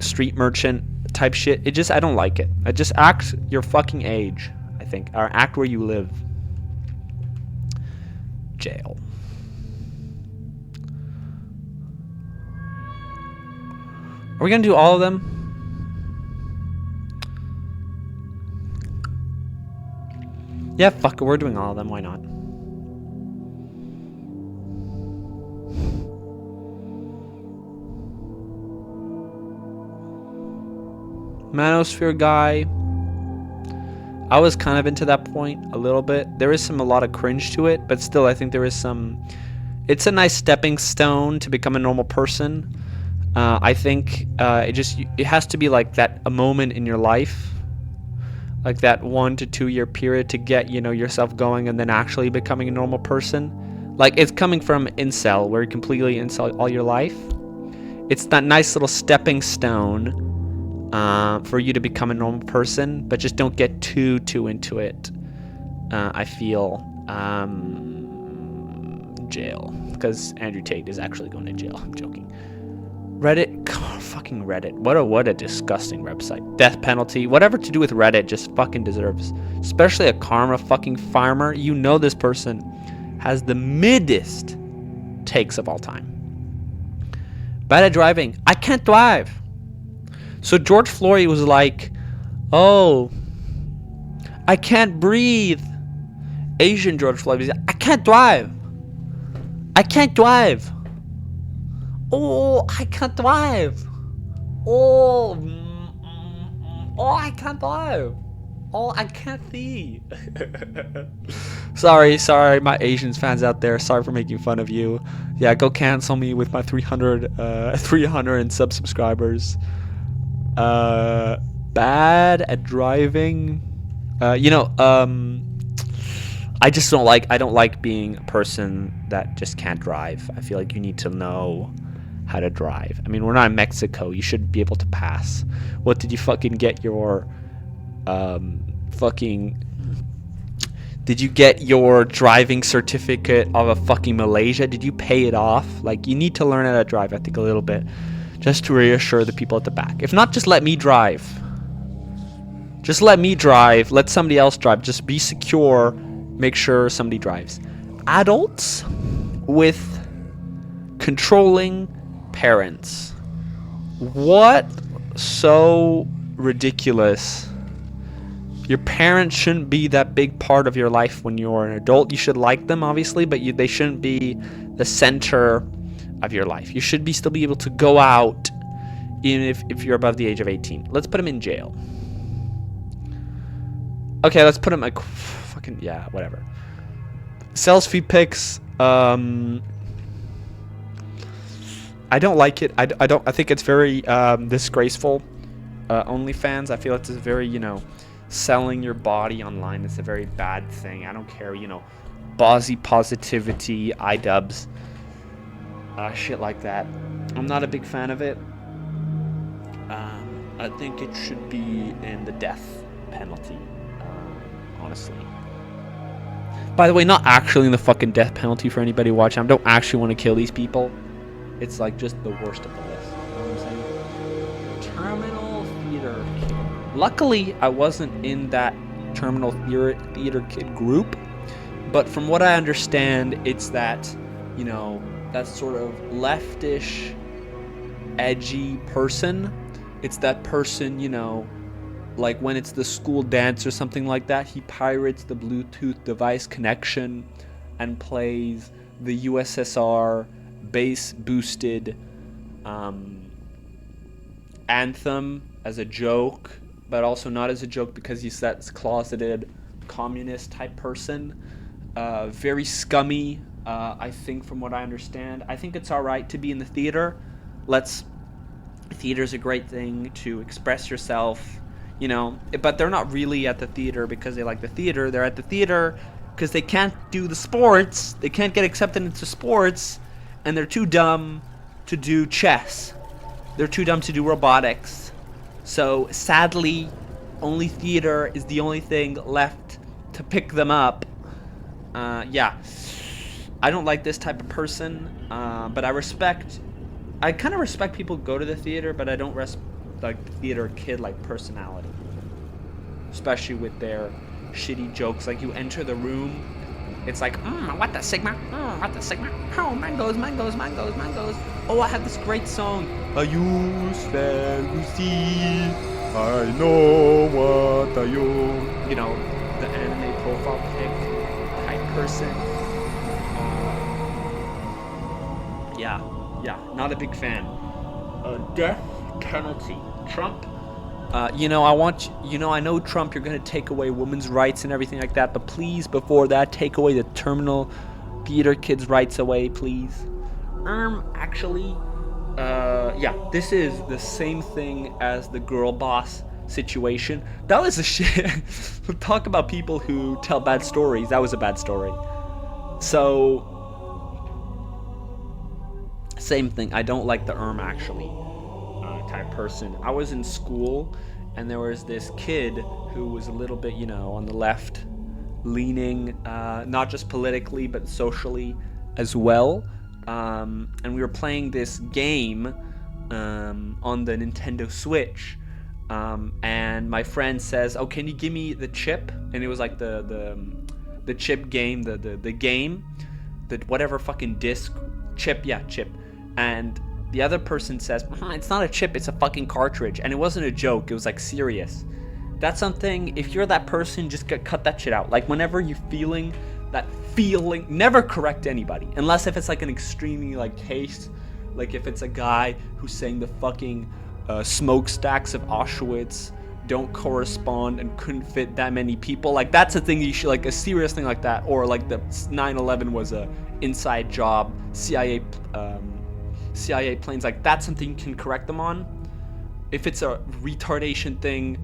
street merchant type shit. I don't like it. Just act your fucking age, I think, or act where you live. Jail. Are we gonna do all of them? Yeah, fuck it, we're doing all of them, why not? Manosphere guy. I was kind of into that point a little bit. There is a lot of cringe to it, but still I think there is some... It's a nice stepping stone to become a normal person. I think it has to be like that, a moment in your life, like that 1 to 2 year period to get, you know, yourself going and then actually becoming a normal person. Like, it's coming from incel, where you completely incel all your life. It's that nice little stepping stone for you to become a normal person, but just don't get too into it. I feel jail, because Andrew Tate is actually going to jail. I'm joking. Reddit, God, fucking Reddit. What a disgusting website. Death penalty, whatever to do with Reddit just fucking deserves. Especially a karma fucking farmer. You know this person has the middest takes of all time. Bad at driving. I can't drive. So George Floyd was like, oh, I can't breathe. Asian George Floyd was like, I can't drive. I can't drive. Oh, I can't drive. Oh, I can't drive. Oh, I can't see. sorry, my Asian fans out there. Sorry for making fun of you. Yeah, go cancel me with my 300 and subscribers. Bad at driving. I don't like being a person that just can't drive. I feel like you need to know how to drive. I mean, we're not in Mexico. You should be able to pass. What did you fucking get your did you get your driving certificate of a fucking Malaysia? Did you pay it off? Like, you need to learn how to drive, I think, a little bit, just to reassure the people at the back. If not, just let me drive. Just let me drive. Let somebody else drive. Just be secure. Make sure somebody drives. Adults with controlling parents. What so ridiculous. Your parents shouldn't be that big part of your life when you're an adult. You should like them, obviously, but they shouldn't be the center of your life. You should still be able to go out even if you're above the age of 18. Let's put him in jail. Okay, let's put him like fucking, yeah, whatever. Sells feed pics. I don't like it. I think it's very disgraceful. OnlyFans, I feel it's very, selling your body online is a very bad thing. I don't care, Bawsy positivity, iDubbbz, shit like that. I'm not a big fan of it. I think it should be in the death penalty, honestly. By the way, not actually in the fucking death penalty for anybody watching. I don't actually want to kill these people. It's like just the worst of the list. You know what I'm saying? Terminal theater kid. Luckily, I wasn't in that terminal theater kid group. But from what I understand, it's that, that sort of leftish, edgy person. It's that person, like when it's the school dance or something like that, he pirates the Bluetooth device connection and plays the USSR bass boosted anthem as a joke, but also not as a joke because he's that closeted communist type person. Very scummy, I think, from what I understand. I think it's all right to be in the theater. Theater's a great thing to express yourself, but they're not really at the theater because they like the theater. They're at the theater because they can't do the sports. They can't get accepted into sports, and they're too dumb to do chess. They're too dumb to do robotics. So sadly, only theater is the only thing left to pick them up. Yeah, I don't like this type of person, but I kind of respect people who go to the theater, but I don't like the theater kid like personality, especially with their shitty jokes. Like, you enter the room It's like, what the Sigma? What the Sigma? Oh, mangoes, mangoes, mangoes, mangoes. Oh, I have this great song. I use fantasy. I know what I use. You know, the anime profile pic type person. Yeah, not a big fan. Death penalty. Trump. I know Trump, you're going to take away women's rights and everything like that, but please, before that, take away the terminal theater kids' rights away, please. Actually, this is the same thing as the girl boss situation. That was a shit. Talk about people who tell bad stories. That was a bad story. So, same thing. I don't like the actually. Type person. I was in school and there was this kid who was a little bit, on the left leaning, not just politically but socially as well. And we were playing this game on the Nintendo Switch. And my friend says, "Oh, can you give me the chip?" And it was like the chip game, the game, the whatever fucking disc chip, chip. And the other person says, "It's not a chip, it's a fucking cartridge." And it wasn't a joke, it was like serious. That's something, if you're that person, just cut that shit out. Like whenever you're feeling that feeling, never correct anybody. Unless if it's like an extremely case, like if it's a guy who's saying the fucking smokestacks of Auschwitz don't correspond and couldn't fit that many people. Like that's a thing you should, like a serious thing like that. Or like the 9/11 was a inside job, CIA planes, like that's something you can correct them on. If it's a retardation thing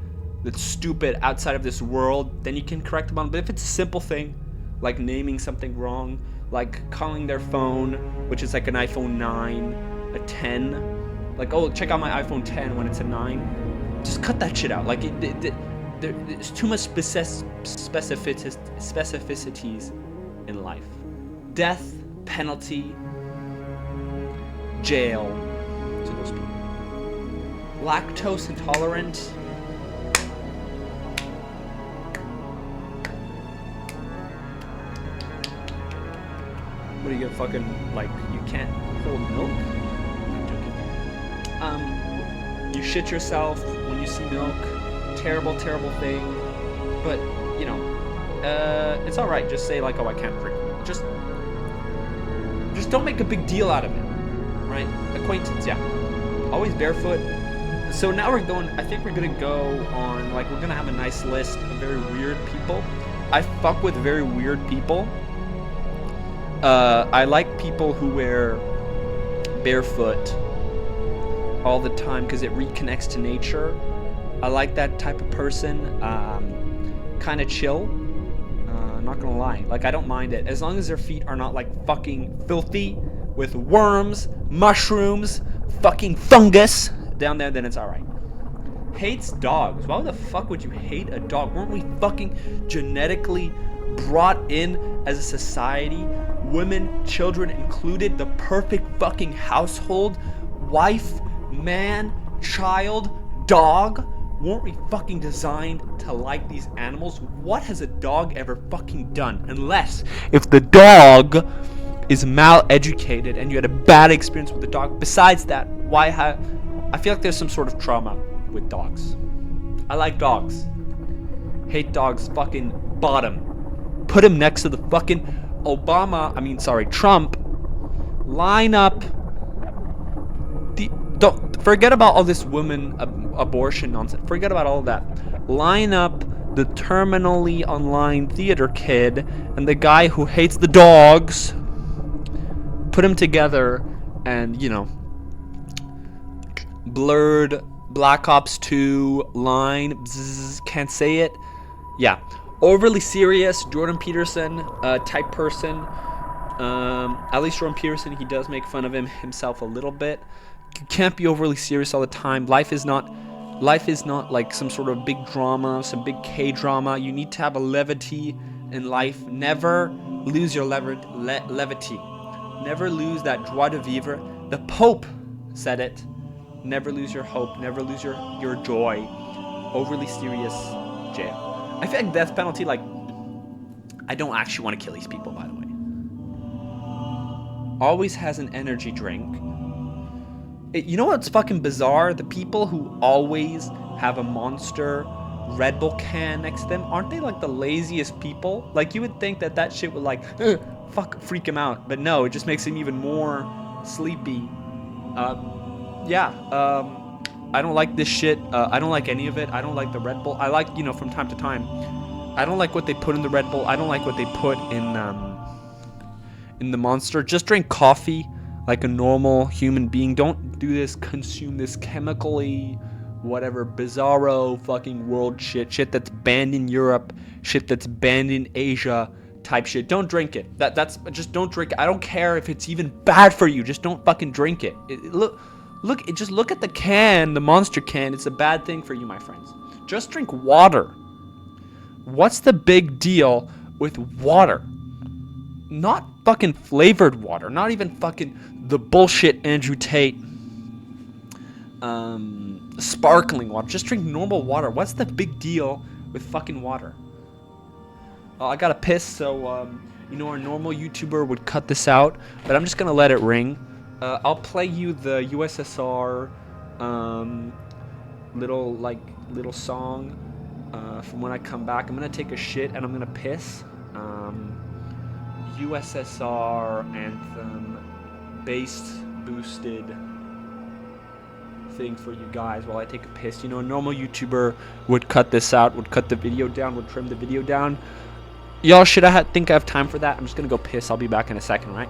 that's stupid outside of this world, then you can correct them on. But if it's a simple thing, like naming something wrong, like calling their phone, which is like an iPhone 9, a 10, like, oh, check out my iPhone 10 when it's a 9, just cut that shit out. Like there's too much specificities in life. Death penalty, jail to those people. Lactose intolerant. What are you gonna fucking, like, you can't hold milk? I'm joking. You shit yourself when you see milk. Terrible, terrible thing. But, it's alright. Just say like, oh, I can't drink milk. Just don't make a big deal out of it. Right? Acquaintance, yeah. Always barefoot. So now I think we're gonna go on, like, we're gonna have a nice list of very weird people. I fuck with very weird people. I like people who wear barefoot all the time because it reconnects to nature. I like that type of person. Kind of chill. Not gonna lie. Like, I don't mind it. As long as their feet are not, like, fucking filthy with worms, mushrooms, fucking fungus down there, then it's alright. Hates dogs. Why the fuck would you hate a dog? Weren't we fucking genetically brought in as a society, women, children included, the perfect fucking household, wife, man, child, dog? Weren't we fucking designed to like these animals? What has a dog ever fucking done? Unless if the dog is mal-educated and you had a bad experience with the dog. Besides that, I feel like there's some sort of trauma with dogs. I like dogs. Hate dogs. Fucking bottom. Put him next to the fucking Trump. Line up. Don't forget about all this women abortion nonsense. Forget about all of that. Line up the terminally online theater kid and the guy who hates the dogs. Put them together and, blurred Black Ops 2 line. Bzzz, can't say it. Yeah. Overly serious Jordan Peterson type person. At least Jordan Peterson, he does make fun of himself a little bit. You can't be overly serious all the time. Life is not like some sort of big drama, some big K-drama. You need to have a levity in life. Never lose your levity. Never lose that joie de vivre. The Pope said it. Never lose your hope. Never lose your joy. Overly serious, jail. I feel like death penalty, like, I don't actually want to kill these people, by the way. Always has an energy drink. You know what's fucking bizarre? The people who always have a Monster Red Bull can next to them, aren't they like the laziest people? Like, you would think that that shit would like, freak him out. But no, it just makes him even more sleepy. I don't like this shit. I don't like any of it. I don't like the Red Bull. I like, from time to time. I don't like what they put in the Red Bull. I don't like what they put in the Monster. Just drink coffee like a normal human being. Don't do this, consume this chemically, whatever, bizarro fucking world shit that's banned in Europe, shit that's banned in Asia type shit. Don't drink it. That's just don't drink it. I don't care if it's even bad for you. Just don't fucking drink it. Just look at the can, the Monster can. It's a bad thing for you, my friends. Just drink water. What's the big deal with water? Not fucking flavored water. Not even fucking the bullshit Andrew Tate sparkling water. Just drink normal water. What's the big deal with fucking water? I gotta piss, so our normal YouTuber would cut this out, but I'm just gonna let it ring. I'll play you the USSR little song from when I come back. I'm gonna take a shit and I'm gonna piss. USSR anthem, bass boosted thing for you guys while I take a piss. A normal YouTuber would cut this out, would cut the video down, would trim the video down. Y'all, think I have time for that? I'm just gonna go piss. I'll be back in a second, right?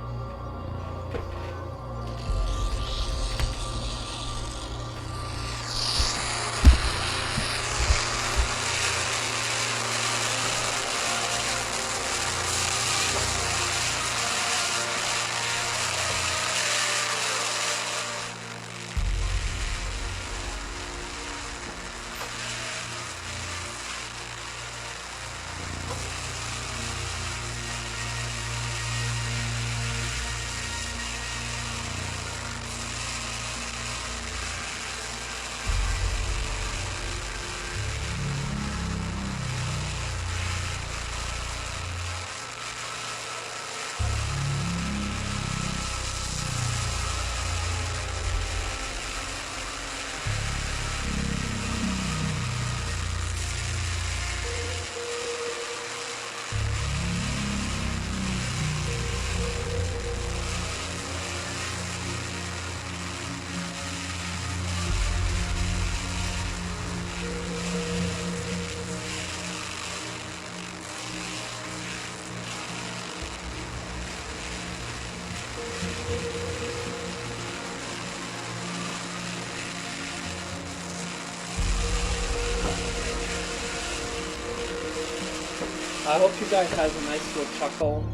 I hope you guys had a nice little chuckle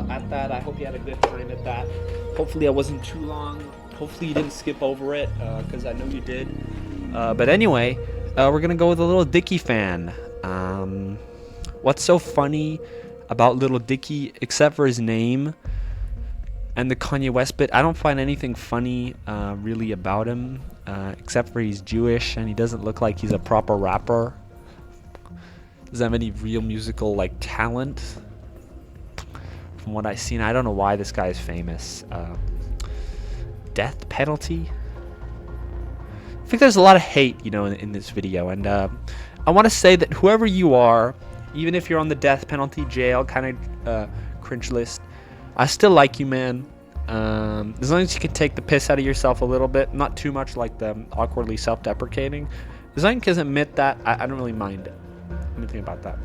at that. I hope you had a good time at that. Hopefully I wasn't too long. Hopefully you didn't skip over it, because I know you did. But anyway, we're going to go with a Little Dicky fan. What's so funny about Little Dicky, except for his name and the Kanye West bit? I don't find anything funny really about him, except for he's Jewish and he doesn't look like he's a proper rapper. Doesn't have any real musical talent from what I've seen. I don't know why this guy is famous. Death penalty? I think there's a lot of hate, in this video, and I want to say that whoever you are, even if you're on the death penalty, jail, kind of cringe list, I still like you, man. As long as you can take the piss out of yourself a little bit, not too much like the awkwardly self-deprecating. As long as you can admit that, I don't really mind anything about that.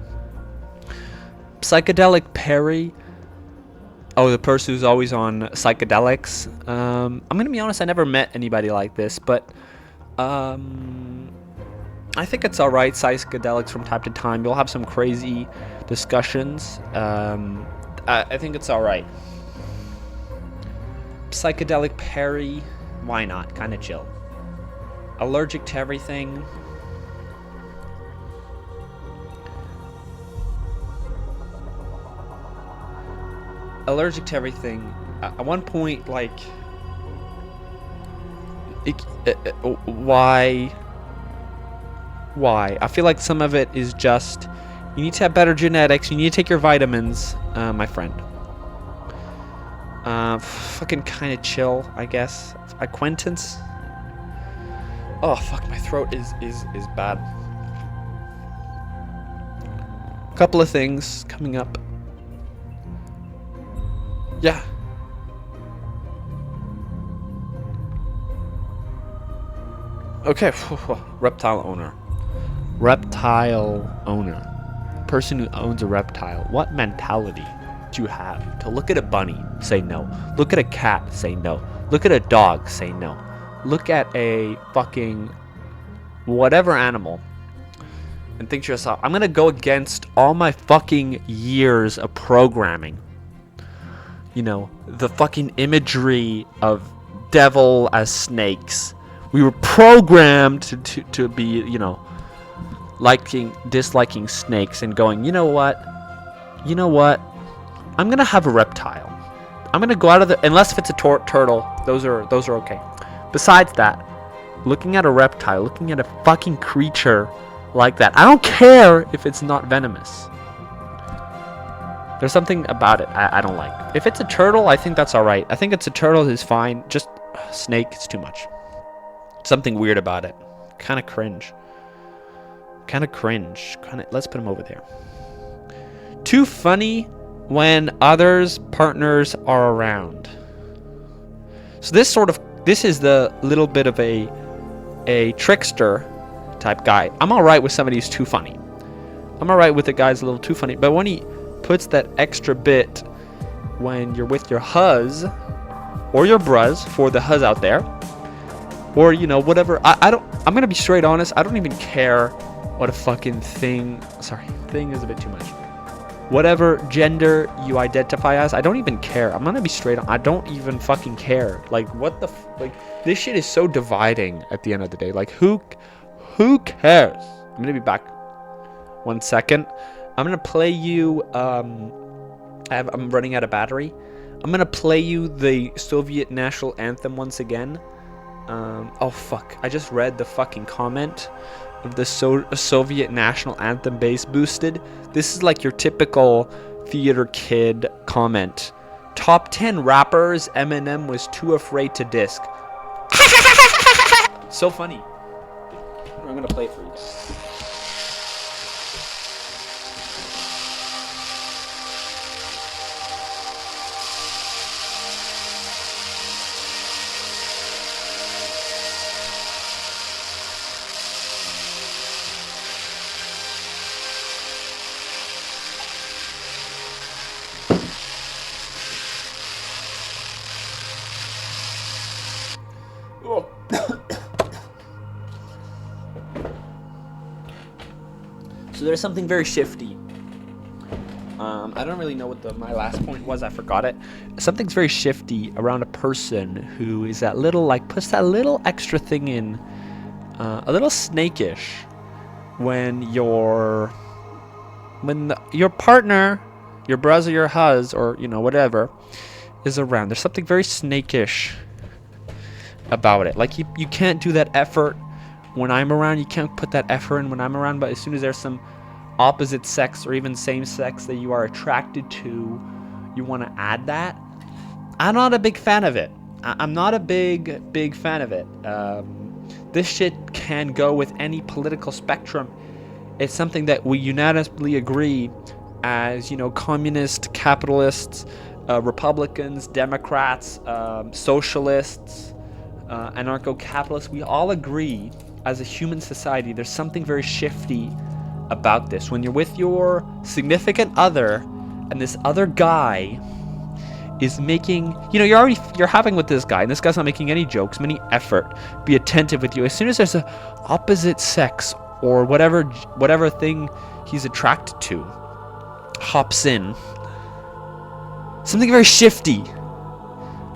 Psychedelic Perry. Oh, the person who's always on psychedelics. I'm gonna be honest, I never met anybody like this, but I think it's alright. Psychedelics from time to time. You'll have some crazy discussions. I think it's alright. Psychedelic Perry. Why not? Kind of chill. Allergic to everything. Allergic to everything. At one point, why? I feel like some of it is just You need to have better genetics. You need to take your vitamins, my friend. Fucking kind of chill, I guess. Acquaintance. Oh fuck, my throat is bad. Couple of things coming up. Yeah. Okay. Reptile owner. Reptile owner. Person who owns a reptile. What mentality do you have to look at a bunny, say no? Look at a cat, say no. Look at a dog, say no. Look at a fucking whatever animal and think to yourself, I'm gonna go against all my fucking years of programming. You know, the fucking imagery of devil as snakes. We were programmed to be, you know, disliking snakes and going, you know what? I'm gonna have a reptile. I'm gonna go out of the, unless if it's a turtle, those are okay. Besides that, looking at a reptile, looking at a fucking creature like that, I don't care if it's not venomous. There's something about it I don't like. If it's a turtle, I think that's alright. I think it's a turtle is fine. Just snake, it's too much. Something weird about it. Kind of cringe. Let's put him over there. Too funny when others' partners are around. So this is the little bit of a trickster type guy. I'm alright with somebody who's too funny. I'm alright with the guy's a little too funny. But when he puts that extra bit when you're with your huz or your bruz, for the huz out there, or you know, whatever, I'm gonna be straight honest, I don't even care what a fucking thing is a bit too much. Whatever gender you identify as, I don't even care. I'm gonna be straight on. I don't even fucking care. Like, what the like, this shit is so dividing at the end of the day. Like, who cares? I'm gonna be back 1 second. I'm gonna play you I'm running out of battery. I'm gonna play you the Soviet national anthem once again. Oh fuck, I just read the fucking comment of the Soviet national anthem bass boosted. This is like your typical theater kid comment. Top 10 rappers Eminem was too afraid to disc. So funny. I'm gonna play it for you guys. So there's something very shifty. I don't really know what my last point was. I forgot it. Something's very shifty around a person who is that little, like, puts that little extra thing in, a little snakish when your partner, your brother, your huz, or you know, whatever, is around. There's something very snakish about it. Like, you can't do that effort when I'm around. You can't put that effort in when I'm around. But as soon as there's some opposite sex or even same sex that you are attracted to, you want to add that. I'm not a big fan of it. I'm not a big fan of it. This shit can go with any political spectrum. It's something that we unanimously agree as, you know, communists, capitalists, Republicans, Democrats, socialists, anarcho-capitalists. We all agree as a human society there's something very shifty about this. When you're with your significant other and this other guy is making, you know, you're having with this guy and this guy's not making any jokes, any effort, be attentive with you. As soon as there's a opposite sex or whatever thing he's attracted to hops in, something very shifty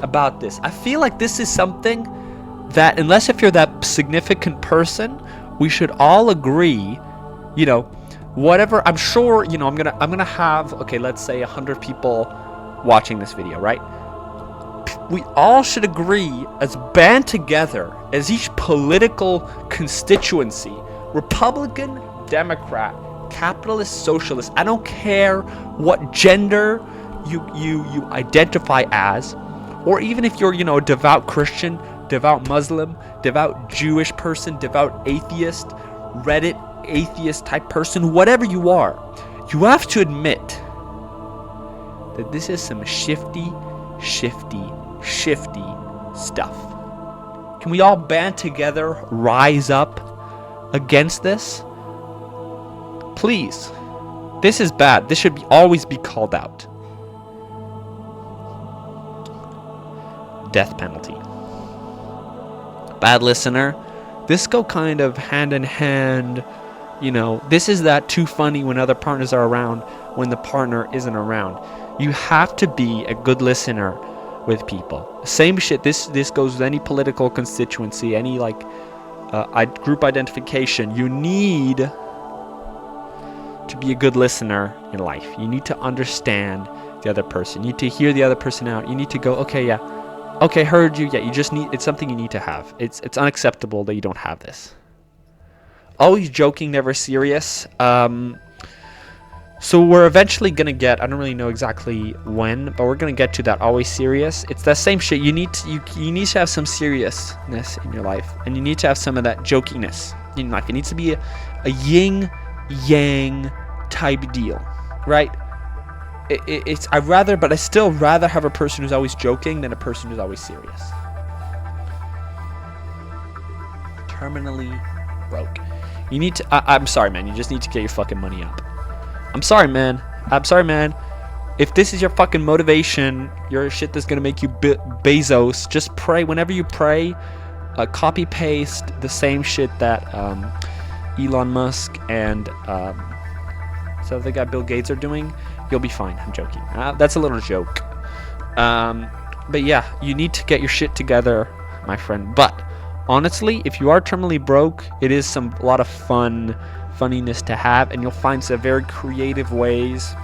about this. I feel like this is something that, unless if you're that significant person, we should all agree, you know, whatever. I'm sure, you know, I'm gonna have, okay, let's say 100 people watching this video, right? We all should agree, as band together, as each political constituency, Republican, Democrat, capitalist, socialist. I don't care what gender you identify as, or even if you're, a devout Christian, devout Muslim, devout Jewish person, devout atheist, Reddit atheist type person, whatever you are, you have to admit that this is some shifty stuff. Can we all band together, rise up against this? Please. This is bad. This should always be called out. Death penalty. Bad listener. This go kind of hand in hand. This is that too funny when other partners are around, when the partner isn't around. You have to be a good listener with people. Same shit. This goes with any political constituency, any group identification. You need to be a good listener in life. You need to understand the other person. You need to hear the other person out. You need to go, okay, yeah, okay, heard you. Yeah, you just need. It's something you need to have. It's unacceptable that you don't have this. Always joking, never serious. So we're eventually gonna get, I don't really know exactly when, but we're gonna get to that always serious. It's that same shit. You need to have some seriousness in your life, and you need to have some of that jokiness in life. It needs to be a yin yang type deal, right? I still rather have a person who's always joking than a person who's always serious. Terminally broke. You need to. I'm sorry, man. You just need to get your fucking money up. I'm sorry, man. If this is your fucking motivation, your shit that's gonna make you Bezos, just pray. Whenever you pray, copy paste the same shit that Elon Musk and so the guy Bill Gates are doing. You'll be fine. I'm joking. That's a little joke. But yeah, you need to get your shit together, my friend. But honestly, if you are terminally broke, it is a lot of funniness to have, and you'll find some very creative ways,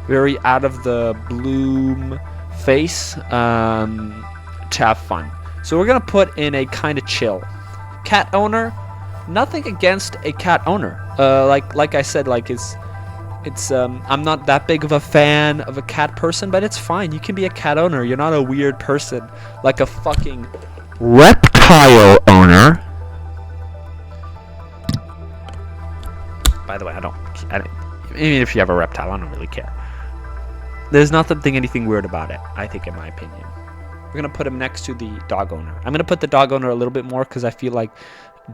very out of the bloom face to have fun. So we're gonna put in a kind of chill. Cat owner, nothing against a cat owner. Like I said, it's I'm not that big of a fan of a cat person, but it's fine. You can be a cat owner. You're not a weird person like a fucking reptile owner. By the way, I don't even if you have a reptile, I don't really care. There's nothing anything weird about it, I think, in my opinion. We're gonna put him next to the dog owner. I'm gonna put the dog owner a little bit more because I feel like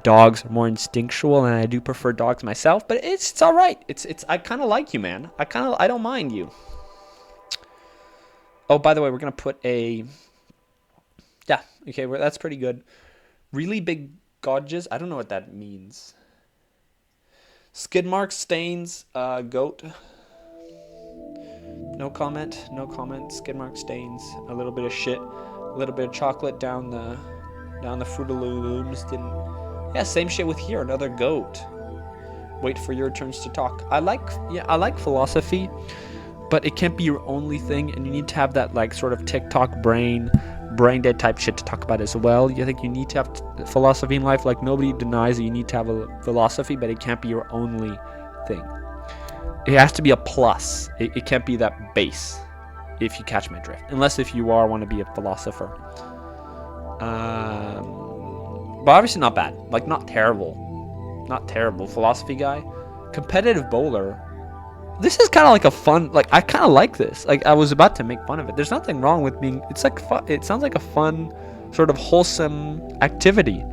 dogs are more instinctual, and I do prefer dogs myself. But it's all right. It's I kind of like you, man. I don't mind you. Oh, by the way, we're gonna put a. Yeah. Okay. That's pretty good. Really big gauges. I don't know what that means. Skid marks, stains, goat. No comment. Skid mark, stains. A little bit of shit. A little bit of chocolate down the Fruit of the Looms. Yeah, same shit with here. Another goat. Wait for your turns to talk. I like philosophy, but it can't be your only thing, and you need to have that sort of TikTok brain dead type shit to talk about as well. I think you need to have philosophy in life. Nobody denies that you need to have a philosophy, but it can't be your only thing. It has to be a plus. It can't be that base, if you catch my drift. Unless if you want to be a philosopher. But obviously not bad. Not terrible. Not terrible. Philosophy guy. Competitive bowler. This is kind of like a fun, I kind of like this. I was about to make fun of it. There's nothing wrong with being, it's fun. It sounds like a fun, sort of wholesome activity.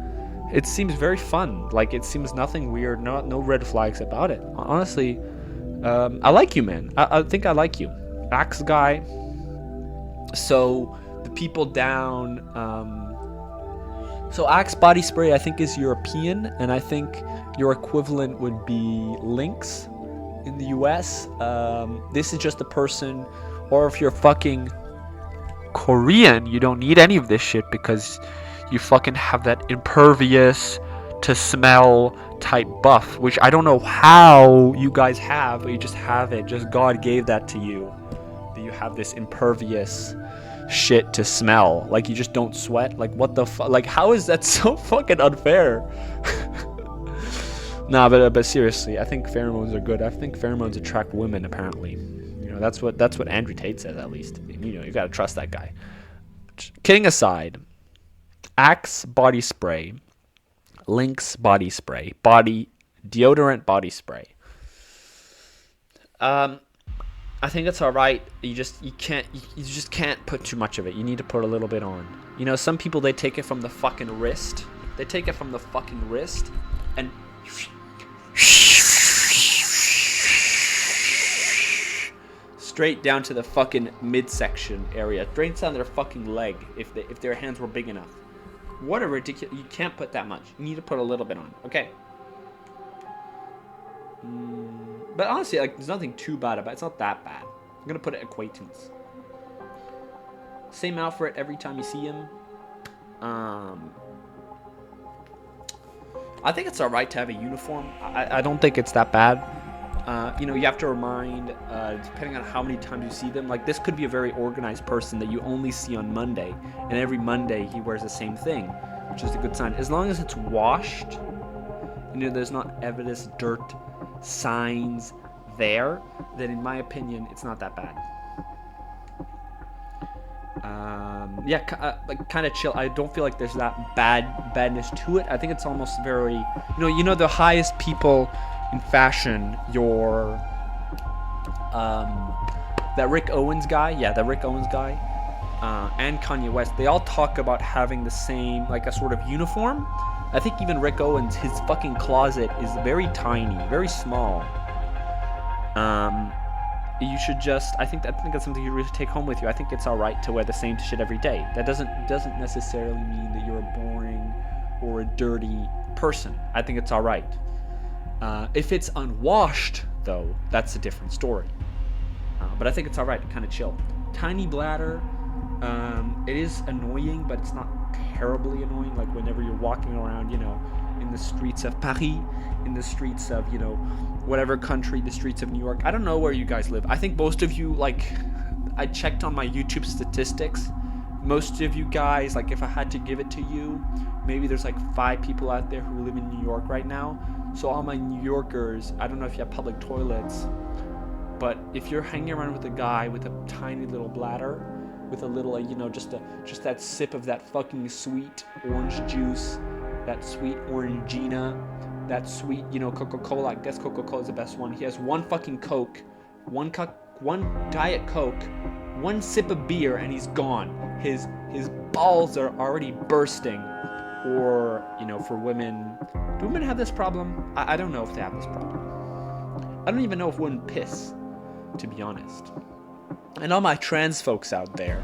It seems very fun. It seems nothing weird, no red flags about it. Honestly, I like you, man. I think I like you. Axe guy. So, the people down, so Axe body spray I think is European, and I think your equivalent would be Lynx in the US. This is just a person, or if you're fucking Korean, you don't need any of this shit because you fucking have that impervious to smell type buff, which I don't know how you guys have, but you just have it. Just God gave that to you. That you have this impervious shit to smell. You just don't sweat. What the fuck? How is that so fucking unfair? Nah, but seriously, I think pheromones are good. I think pheromones attract women. Apparently, you know that's what Andrew Tate says at least. You know, you gotta trust that guy. Kidding aside, Axe body spray, Lynx body spray, body deodorant body spray. I think it's all right. You just can't put too much of it. You need to put a little bit on. You know, some people, they take it from the fucking wrist. They take it from the fucking wrist and straight down to the fucking midsection area, straight down their fucking leg if their hands were big enough. What a ridiculous! You can't put that much. You need to put a little bit on. Okay. But honestly, like, there's nothing too bad about it. It's not that bad. I'm gonna put it acquaintance. Same outfit every time you see him. I think it's alright to have a uniform. I don't think it's that bad. You know, you have to remind, depending on how many times you see them, like, this could be a very organized person that you only see on Monday, and every Monday he wears the same thing, which is a good sign. As long as it's washed, you know, there's not evidence, dirt, signs there, then in my opinion, it's not that bad. Like, kind of chill. I don't feel like there's that badness to it. I think it's almost very, you know, the highest people in fashion, that Rick Owens guy, and Kanye West, they all talk about having the same, like, a sort of uniform. I think even Rick Owens, his fucking closet is very tiny, very small. You should just, I think that's something you really take home with you. I think it's alright to wear the same shit every day. That doesn't necessarily mean that you're a boring or a dirty person. I think it's alright. If it's unwashed, though, that's a different story. But I think it's alright to kind of chill. Tiny bladder, it is annoying, but it's not terribly annoying. Like, whenever you're walking around, you know, in the streets of Paris, in the streets of, you know, whatever country, the streets of New York. I don't know where you guys live. I think most of you, like, I checked on my YouTube statistics. Most of you guys, like, if I had to give it to you, maybe there's like 5 people out there who live in New York right now. So all my New Yorkers, I don't know if you have public toilets, but if you're hanging around with a guy with a tiny little bladder, with a little, you know, just that sip of that fucking sweet orange juice, that sweet orangina, that sweet, you know, Coca-Cola. I guess Coca-Cola is the best one. He has one fucking Coke, one Diet Coke, one sip of beer, and he's gone. His balls are already bursting. Or, you know, for women, do women have this problem? I don't know if they have this problem. I don't even know if women piss, to be honest. And all my trans folks out there,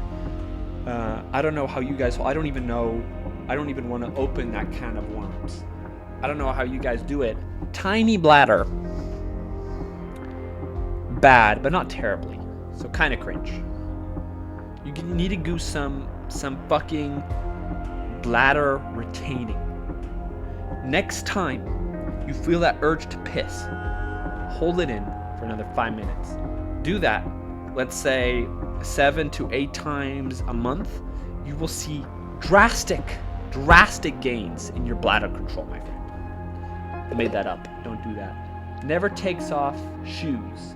I don't know how you guys, I don't even want to open that can of worms. I don't know how you guys do it. Tiny bladder. Bad, but not terribly. So kind of cringe. You need to do some fucking bladder retaining. Next time you feel that urge to piss, hold it in for another 5 minutes. Do that, let's say 7 to 8 times a month. You will see drastic gains in your bladder control, my friend. I made that up. Don't do that. Never takes off shoes.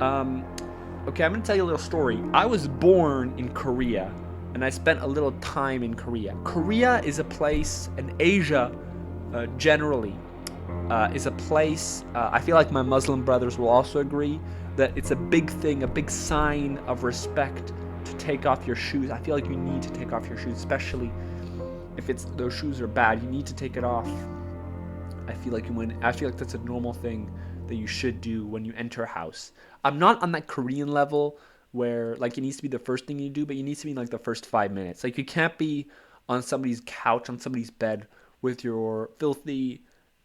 Okay, I'm gonna tell you a little story. I was born in Korea, and I spent a little time in Korea. Korea is a place, and Asia generally is a place, I feel like my Muslim brothers will also agree, that it's a big thing, a big sign of respect to take off your shoes. I feel like you need to take off your shoes, especially if those shoes are bad. You need to take it off. I feel like that's a normal thing that you should do when you enter a house. I'm not on that Korean level where, like, it needs to be the first thing you do, but you need to be in, like, the first 5 minutes. Like, you can't be on somebody's couch, on somebody's bed with your filthy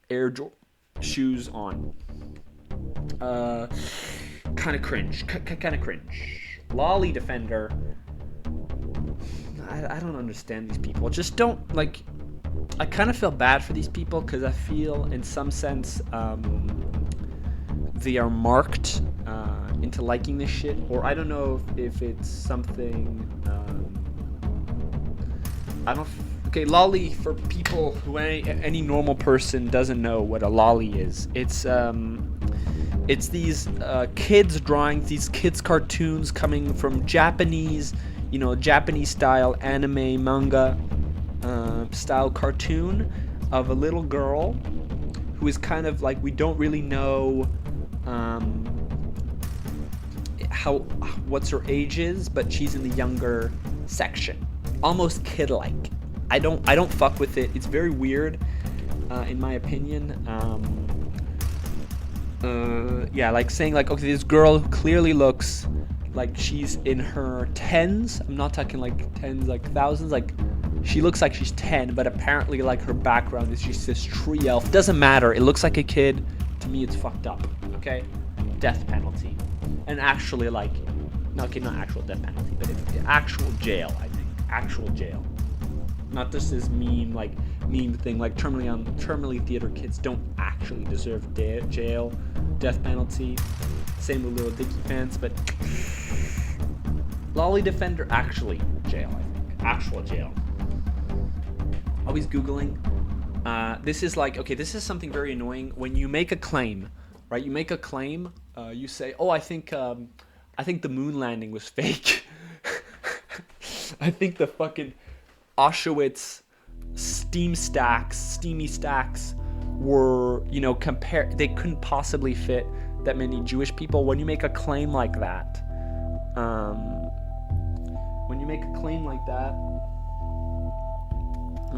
Air shoes on. Kind of cringe. Lolly Defender. I don't understand these people. Just don't, like, I kind of feel bad for these people because I feel in some sense they are marked into liking this shit, or I don't know if it's something, Okay, lolly, for people who any normal person doesn't know what a lolly is. It's these kids drawings, these kids cartoons coming from Japanese, Japanese style anime manga style cartoon of a little girl who is kind of like, we don't really know what's her age is, but she's in the younger section, almost kid-like. I don't fuck with it. It's very weird, in my opinion. Yeah, like saying like, okay, this girl clearly looks like she's in her tens. I'm not talking like tens, like thousands. Like, she looks like she's 10, but apparently like her background is she's this tree elf. Doesn't matter. It looks like a kid. To me, it's fucked up. Okay, death penalty, and actually like, no, okay, not actual death penalty, but it's actual jail. I think actual jail. Not just this meme thing, like terminally theater kids don't actually deserve jail, death penalty. Same with Little Dicky fans, but lolly defender, actually jail, I think. Actual jail. Always Googling. This is like, okay, this is something very annoying. When you make a claim, right? You make a claim, you say, oh, I think the moon landing was fake. I think the fucking Auschwitz steamy stacks were, they couldn't possibly fit that many Jewish people. When you make a claim like that, and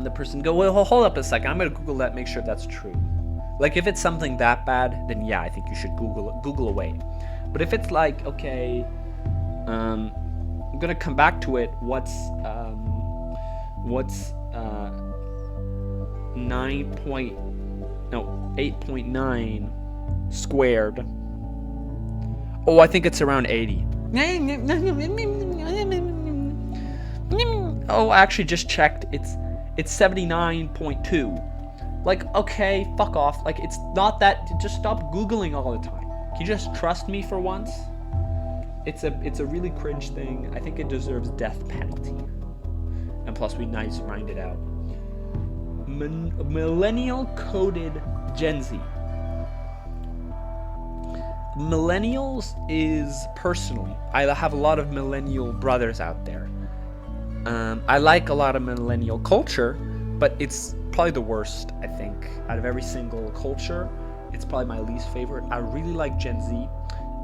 the person go, well, hold up a second, I'm gonna Google that, make sure that's true. Like, if it's something that bad, then yeah, I think you should Google away. But if it's like, okay, I'm gonna come back to it, what's 8.9 squared? Oh, I think it's around 80. Oh, I actually just checked. It's 79.2. Like, okay, fuck off. Like, it's not that. Just stop Googling all the time. Can you just trust me for once? It's a really cringe thing. I think it deserves death penalty. And plus, we nice rhymed it out. Millennial coded Gen Z. Millennials is, personally, I have a lot of millennial brothers out there. I like a lot of millennial culture, but it's probably the worst, I think, out of every single culture. It's probably my least favorite. I really like Gen Z.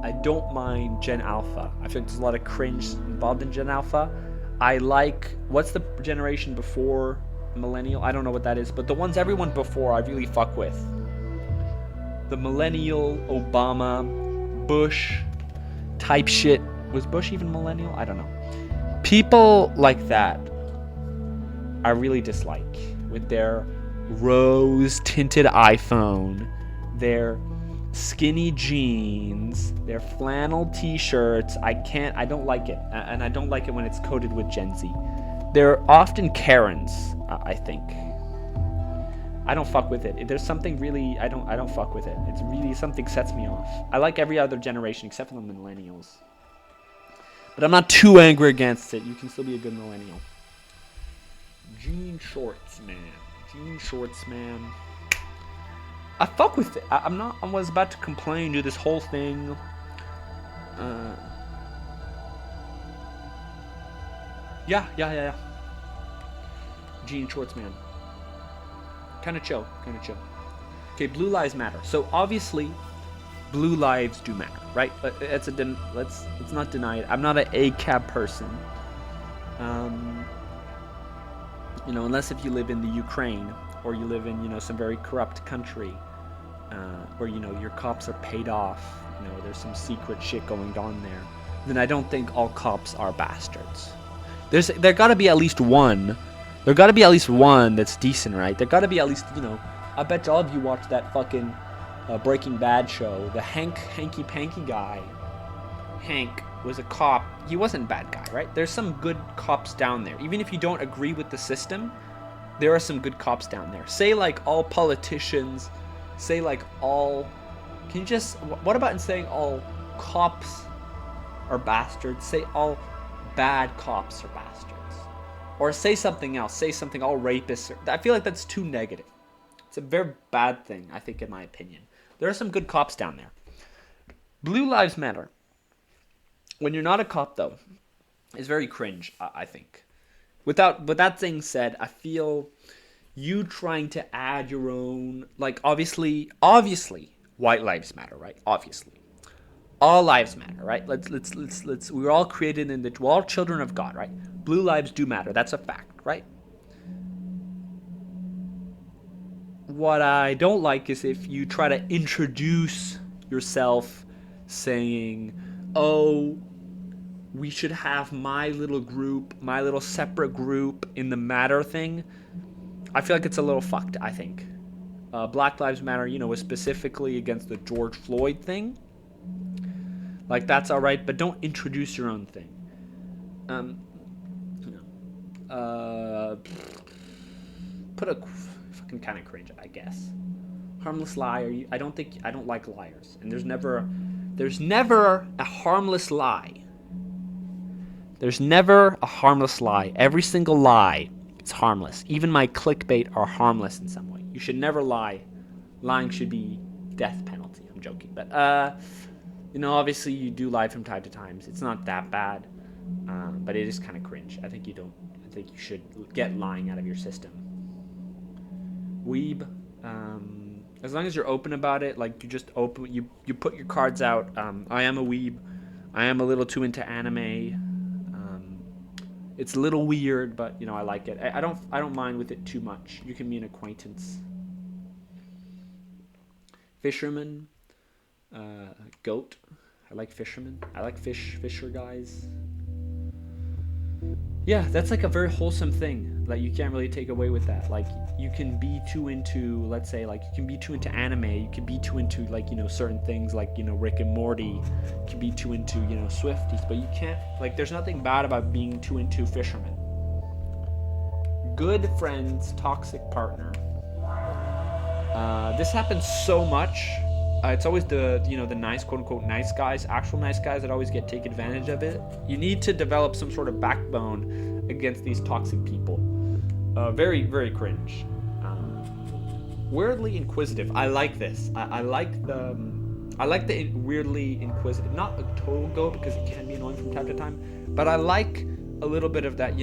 I don't mind Gen Alpha. I feel like there's a lot of cringe involved in Gen Alpha. I like, what's the generation before millennial? I don't know what that is, but the ones everyone before I really fuck with. The millennial, Obama, Bush type shit. Was Bush even millennial? I don't know. People like that I really dislike, with their rose tinted iPhone, their skinny jeans, their flannel t-shirts. I don't like it, and I don't like it when it's coded with Gen Z. They're often Karens, I think. I don't fuck with it. There's something really, I don't fuck with it. It's really, something sets me off. I like every other generation except for the millennials. But I'm not too angry against it. You can still be a good millennial. Jean shorts, man. I fuck with it. I was about to complain, do this whole thing. Yeah. Jean shorts, man. Kind of chill. Okay, blue lives matter. So obviously, blue lives do matter, right? Let's not deny it. I'm not an ACAB person. Unless if you live in the Ukraine or you live in, some very corrupt country, where, your cops are paid off, there's some secret shit going on there, then I don't think all cops are bastards. There gotta be at least one. There gotta be at least one that's decent, right? There gotta be at least, I bet all of you watched that fucking Breaking Bad show. The Hanky Panky guy. Hank was a cop. He wasn't a bad guy, right? There's some good cops down there. Even if you don't agree with the system, there are some good cops down there. Say like all politicians, say like all, what about in saying all cops are bastards? Say all bad cops are bastards. Or say something else. Say something all rapist. I feel like that's too negative. It's a very bad thing, I think, in my opinion. There are some good cops down there. Blue Lives Matter. When you're not a cop, though, is very cringe, I think. With that thing said, I feel you trying to add your own, like, obviously, white lives matter, right? Obviously. All lives matter, right? Let's we're all created we're all children of God, right? Blue lives do matter. That's a fact, right? What I don't like is if you try to introduce yourself saying, oh, we should have my little group, my little separate group in the matter thing. I feel like it's a little fucked, I think. Black Lives Matter, was specifically against the George Floyd thing. Like, that's all right, but don't introduce your own thing. Put a fucking kind of cringe, I guess. Harmless lie. I don't like liars, and there's never a harmless lie. There's never a harmless lie. Every single lie is harmless. Even my clickbait are harmless in some way. You should never lie. Lying should be death penalty. I'm joking, but obviously you do lie from time to time. It's not that bad, but it is kind of cringe. I think you should get lying out of your system. Weeb, as long as you're open about it, like you put your cards out. I am a weeb. I am a little too into anime. It's a little weird, but I like it. I don't mind with it too much. You can be an acquaintance. Fisherman, goat. I like fishermen. I like fisher guys. Yeah, that's like a very wholesome thing. Like, you can't really take away with that. Like, you can be too into, let's say, like, you can be too into anime. You can be too into, like, certain things like, Rick and Morty. You can be too into, Swifties. But you can't, like, there's nothing bad about being too into fishermen. Good friends, toxic partner. This happens so much. It's always the nice, quote-unquote, nice guys, actual nice guys that always take advantage of it. You need to develop some sort of backbone against these toxic people. Very, very cringe. Weirdly inquisitive. I like this. I like the weirdly inquisitive. Not a total go, because it can be annoying from time to time. But I like a little bit of that,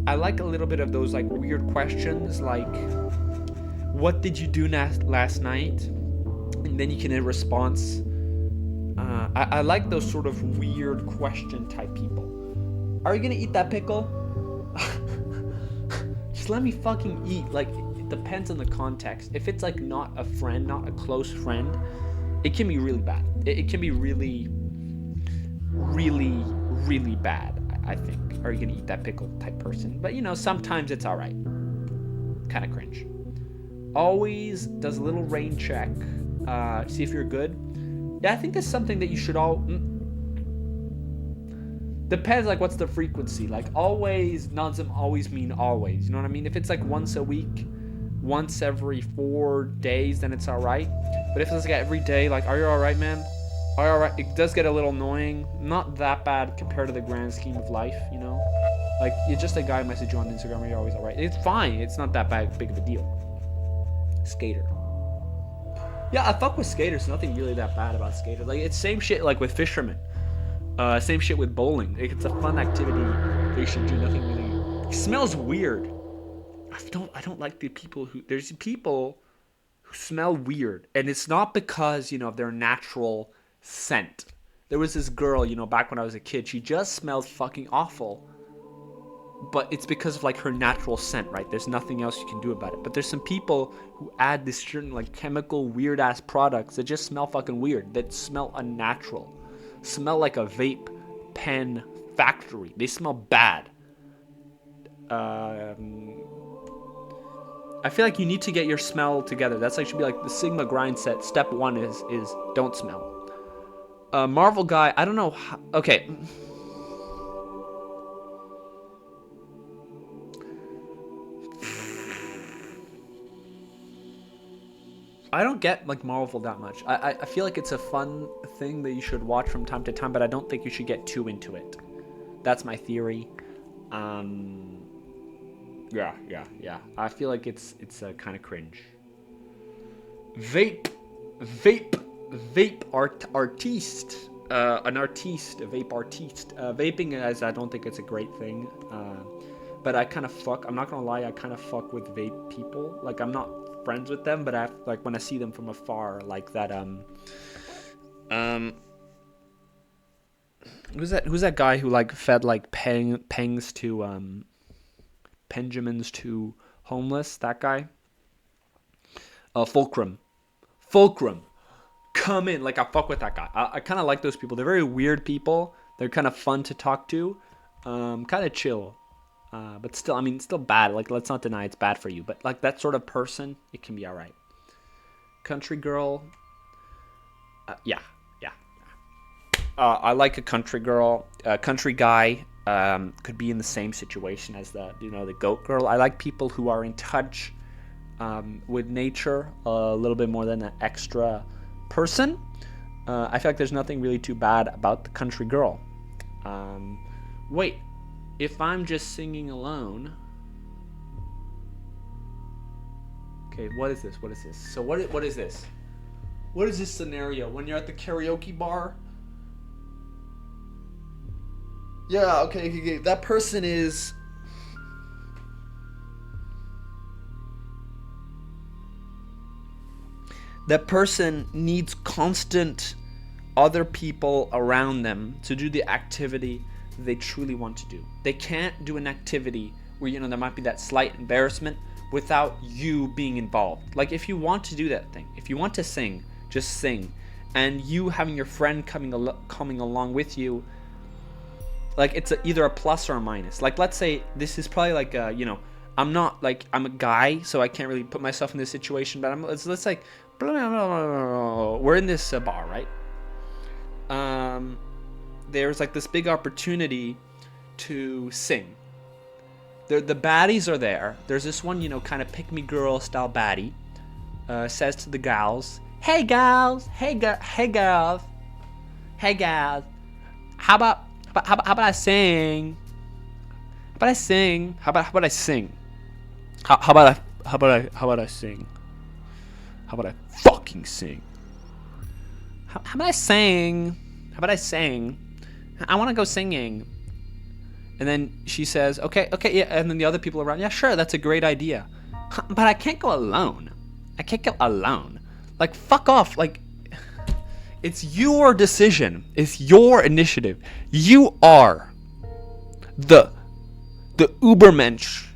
I like a little bit of those, like, weird questions, like, what did you do last night? And then you can in response. I like those sort of weird question type people. Are you gonna eat that pickle? Just let me fucking eat. Like, it depends on the context. If it's like not a friend, not a close friend, it can be really bad. It can be really, really, really bad, I think. Are you gonna eat that pickle type person? But sometimes it's all right. Kind of cringe. Always does a little rain check. See if you're good. Yeah, I think that's something that you should all. Depends, like, what's the frequency. Like, always doesn't always mean always. You know what I mean? If it's like once a week, once every 4 days, then it's all right. But if it's like every day, like, are you all right, man? Are you all right? It does get a little annoying. Not that bad compared to the grand scheme of life, Like, you're just a guy message you on Instagram, are you always all right? It's fine. It's not that big of a deal. Skater. Yeah, I fuck with skaters. Nothing really that bad about skaters. Like, it's same shit like with fishermen. Same shit with bowling. Like, it's a fun activity. They should do nothing really. It smells weird. I don't like the people who. There's people who smell weird, and it's not because of their natural scent. There was this girl, back when I was a kid. She just smelled fucking awful. But it's because of, like, her natural scent, right? There's nothing else you can do about it. But there's some people who add this certain, like, chemical weird-ass products that just smell fucking weird, that smell unnatural, smell like a vape pen factory. They smell bad. I feel like you need to get your smell together. That's like should be like the Sigma grind set. Step 1 is don't smell. Marvel guy, I don't know how, okay. I don't get, like, Marvel that much. I feel like it's a fun thing that you should watch from time to time, but I don't think you should get too into it. That's my theory. Yeah. I feel like it's kind of cringe. Vape artiste. An artiste, a vape artiste. Vaping, as I don't think it's a great thing. But I kind of fuck. I'm not gonna lie. I kind of fuck with vape people. Like, I'm not friends with them, but I like when I see them from afar, like that. Who's that guy who like fed like pengs to Benjamins to homeless? That guy. Fulcrum. Come in. Like, I fuck with that guy. I kind of like those people. They're very weird people. They're kind of fun to talk to. Kind of chill. But still, I mean, still bad. Like, let's not deny it's bad for you. But like that sort of person, it can be all right. Country girl. Yeah. I like a country girl. A country guy could be in the same situation as the goat girl. I like people who are in touch with nature a little bit more than an extra person. I feel like there's nothing really too bad about the country girl. Wait, if I'm just singing alone. Okay, what is this? So what is this? What is this scenario? When you're at the karaoke bar? Yeah, okay. That person is... That person needs constant other people around them to do the activity they truly want to do. They can't do an activity where, there might be that slight embarrassment without you being involved. Like, if you want to do that thing, if you want to sing, just sing. And you having your friend coming along with you, like, it's either a plus or a minus. Like, let's say this is probably like I'm a guy, so I can't really put myself in this situation, but let's like, we're in this bar, right? There's like this big opportunity to sing. The baddies are there. There's this one, kind of pick-me girl style baddie. Says to the gals, "Hey gals, hey girls, how about I sing? How about I sing? How about I sing? How about I sing? How about I fucking sing? How about I sing? How about I sing? I want to go singing." And then she says, okay, yeah. And then the other people around, yeah, sure, that's a great idea. But I can't go alone. Like, fuck off. Like, it's your decision. It's your initiative. You are the Ubermensch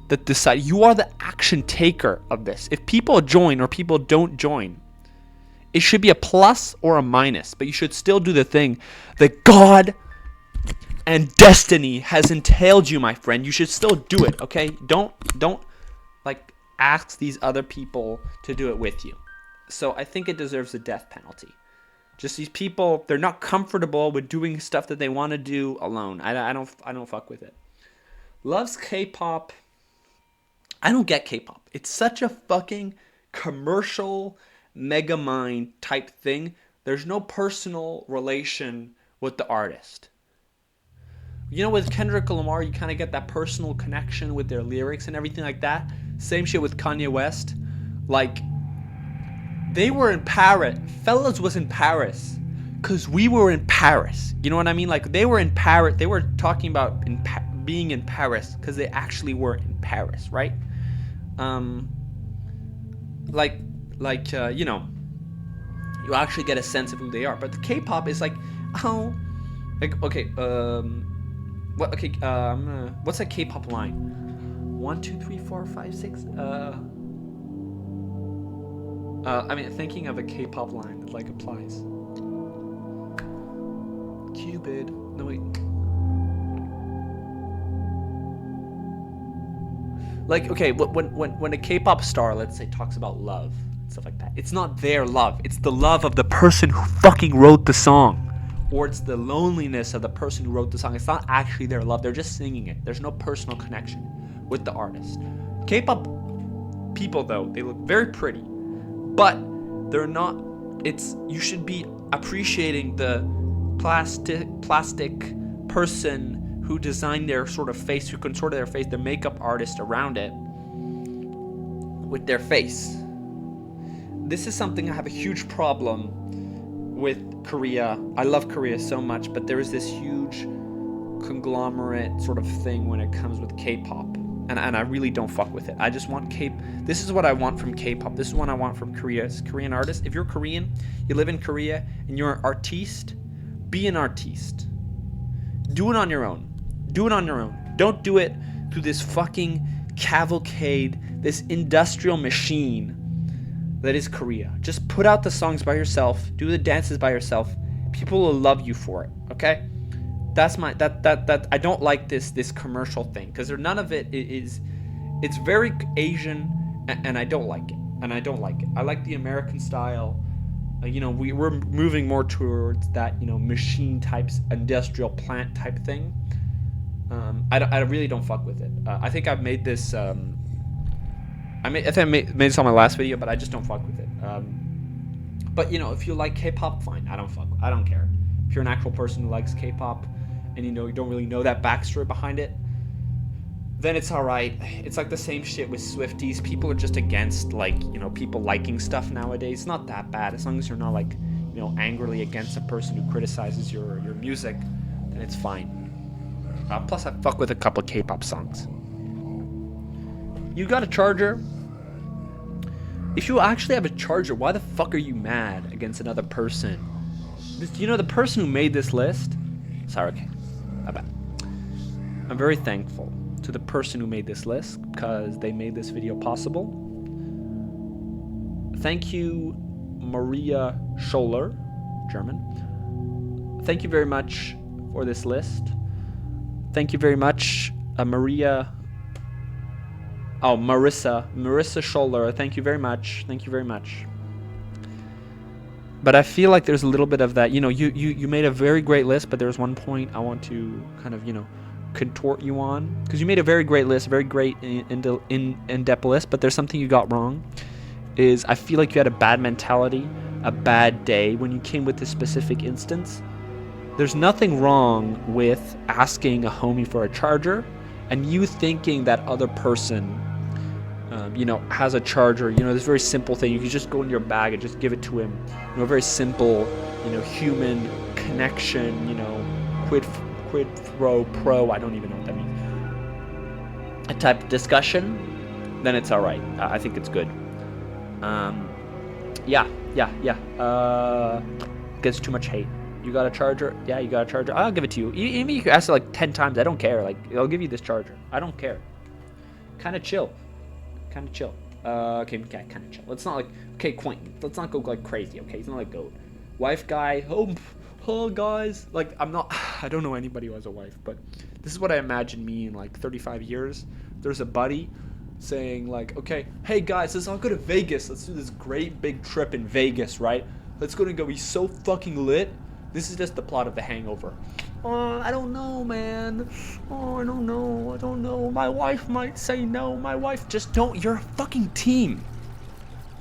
that decide. You are the action taker of this. If people join or people don't join, it should be a plus or a minus, but you should still do the thing that God and destiny has entailed you, my friend. You should still do it, okay? Don't like ask these other people to do it with you. So I think it deserves a death penalty. Just these people, they're not comfortable with doing stuff that they want to do alone. I don't fuck with it. Loves K-pop. I don't get K-pop. It's such a fucking commercial megamind type thing. There's no personal relation with the artist. With Kendrick Lamar, you kind of get that personal connection with their lyrics and everything like that. Same shit with Kanye West. Like, they were in Paris. Fellas was in Paris because we were in Paris. You know what I mean? Like, they were in Paris. They were talking about being in Paris because they actually were in Paris, right? You actually get a sense of who they are. But the K-pop is like, what's a K-pop line? 1, 2, 3, 4, 5, 6. Thinking of a K-pop line that like applies. Cupid. No wait. Like, okay, when a K-pop star, let's say, talks about love and stuff like that, it's not their love. It's the love of the person who fucking wrote the song. Or it's the loneliness of the person who wrote the song. It's not actually their love. They're just singing it. There's no personal connection with the artist. K-pop people, though, they look very pretty. But they're not... You should be appreciating the plastic person who design their sort of face, who contort their face, the makeup artist around it with their face. This is something I have a huge problem with Korea. I love Korea so much, but there is this huge conglomerate sort of thing when it comes with K-pop. And I really don't fuck with it. I just want this is what I want from K-pop. This is what I want from Korea. As Korean artists. If you're Korean, you live in Korea, and you're an artiste, be an artiste. Do it on your own. Do it on your own. Don't do it through this fucking cavalcade, this industrial machine that is Korea. Just put out the songs by yourself. Do the dances by yourself. People will love you for it. Okay? That's my I don't like this commercial thing, because none of it is. It's very Asian, and I don't like it. I like the American style. We're moving more towards that machine types, industrial plant type thing. I really don't fuck with it. I think I've made this. I think I made this on my last video, but I just don't fuck with it. But if you like K-pop, fine. I don't care. If you're an actual person who likes K-pop, and you don't really know that backstory behind it, then it's alright. It's like the same shit with Swifties. People are just against people liking stuff nowadays. It's not that bad as long as you're not angrily against a person who criticizes your music, then it's fine. Plus I fuck with a couple of K-pop songs. You got a charger? If you actually have a charger, why the fuck are you mad against another person? The person who made this list. Sorry, okay. My bad. I'm very thankful to the person who made this list, because they made this video possible. Thank you, Maria Scholler, German. Thank you very much for this list. Thank you very much, Marissa Scholler. Thank you very much. Thank you very much. But I feel like there's a little bit of that. You made a very great list, but there's one point I want to kind of, contort you on. Because you made a very great list, a very great in-depth list, but there's something you got wrong. Is I feel like you had a bad mentality, a bad day when you came with this specific instance. There's nothing wrong with asking a homie for a charger, and you thinking that other person has a charger. this very simple thing. You can just go in your bag and just give it to him. A very simple, human connection, quid pro, I don't even know what that means. A type of discussion, then it's all right. I think it's good. Yeah. Gets too much hate. You got a charger? Yeah, you got a charger. I'll give it to you. Even if you ask it 10 times, I don't care. I'll give you this charger. I don't care. Kind of chill. Okay, kind of chill. It's not Quentin. Let's not go crazy. Okay, he's not like goat. Wife guy. Oh, guys. I don't know anybody who has a wife, but this is what I imagine me in 35 years. There's a buddy saying okay, hey guys, let's all go to Vegas. Let's do this great big trip in Vegas, right? Let's go be so fucking lit. This is just the plot of The Hangover. Oh, I don't know, man. Oh, I don't know. My wife might say no. My wife, just don't. You're a fucking team.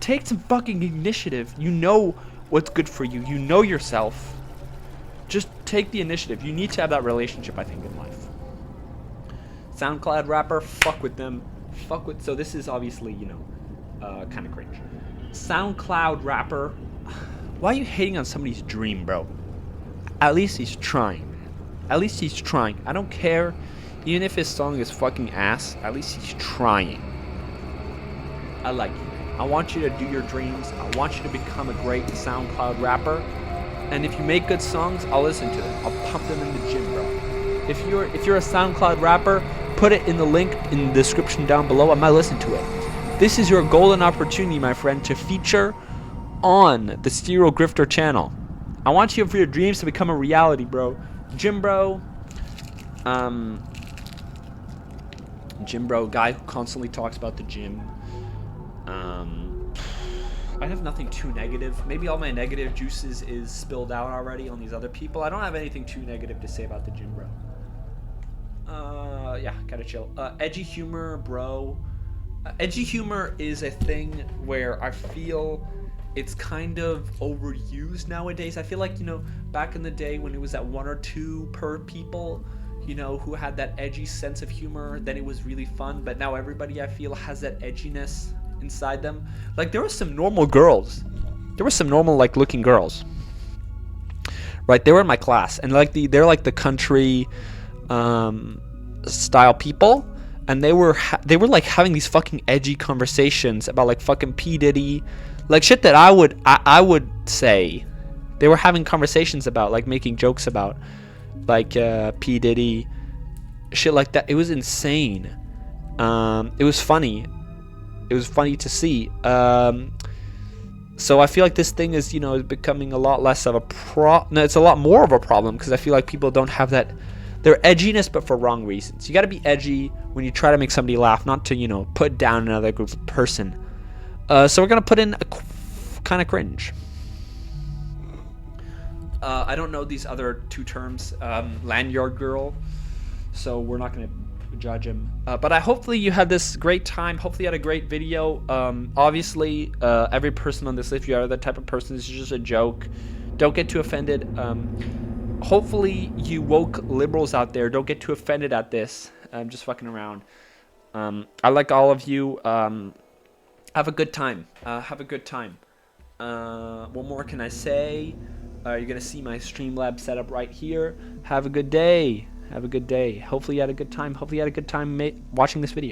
Take some fucking initiative. You know what's good for you. You know yourself. Just take the initiative. You need to have that relationship, I think, in life. SoundCloud rapper, fuck with them. So this is obviously, kind of cringe. SoundCloud rapper. Why are you hating on somebody's dream, bro? At least he's trying. I don't care. Even if his song is fucking ass, at least he's trying. I like you. I want you to do your dreams. I want you to become a great SoundCloud rapper. And if you make good songs, I'll listen to them. I'll pump them in the gym, bro. If you're a SoundCloud rapper, put it in the link in the description down below. I might listen to it. This is your golden opportunity, my friend, to feature on the Serial Grifter channel. I want you for your dreams to become a reality, bro. Gym bro, guy who constantly talks about the gym. I have nothing too negative. Maybe all my negative juices is spilled out already on these other people. I don't have anything too negative to say about the gym bro. Yeah, gotta chill. Edgy humor, bro. Edgy humor is a thing where I feel it's kind of overused nowadays. I feel like, back in the day when it was at 1 or 2 per people, you know, who had that edgy sense of humor, then it was really fun. But now everybody, I feel, has that edginess inside them. Like, there were some normal girls. There were some normal, like, looking girls. Right? They were in my class. And, like, they're, like, the country style people. And they were, like, having these fucking edgy conversations about, like, fucking P. Diddy. Like, shit that I would say. They were having conversations about, like, making jokes about, like, P. Diddy, shit like that. It was insane. It was funny. It was funny to see. So I feel like this thing is, you know, is becoming a lot less of a no, it's a lot more of a problem, because I feel like people don't have that, their edginess, but for wrong reasons. You got to be edgy when you try to make somebody laugh, not to, you know, put down another group of person. So we're gonna put in a kind of cringe. I don't know these other two terms, lanyard girl, so we're not going to judge him. But hopefully you had this great time. Hopefully you had a great video. Obviously, every person on this list, if you are that type of person, this is just a joke. Don't get too offended. Hopefully you woke liberals out there don't get too offended at this. I'm just fucking around. I like all of you. Have a good time. Have a good time. What more can I say? You're going to see my Streamlabs setup right here. Have a good day. Have a good day. Hopefully you had a good time. Hopefully you had a good time watching this video.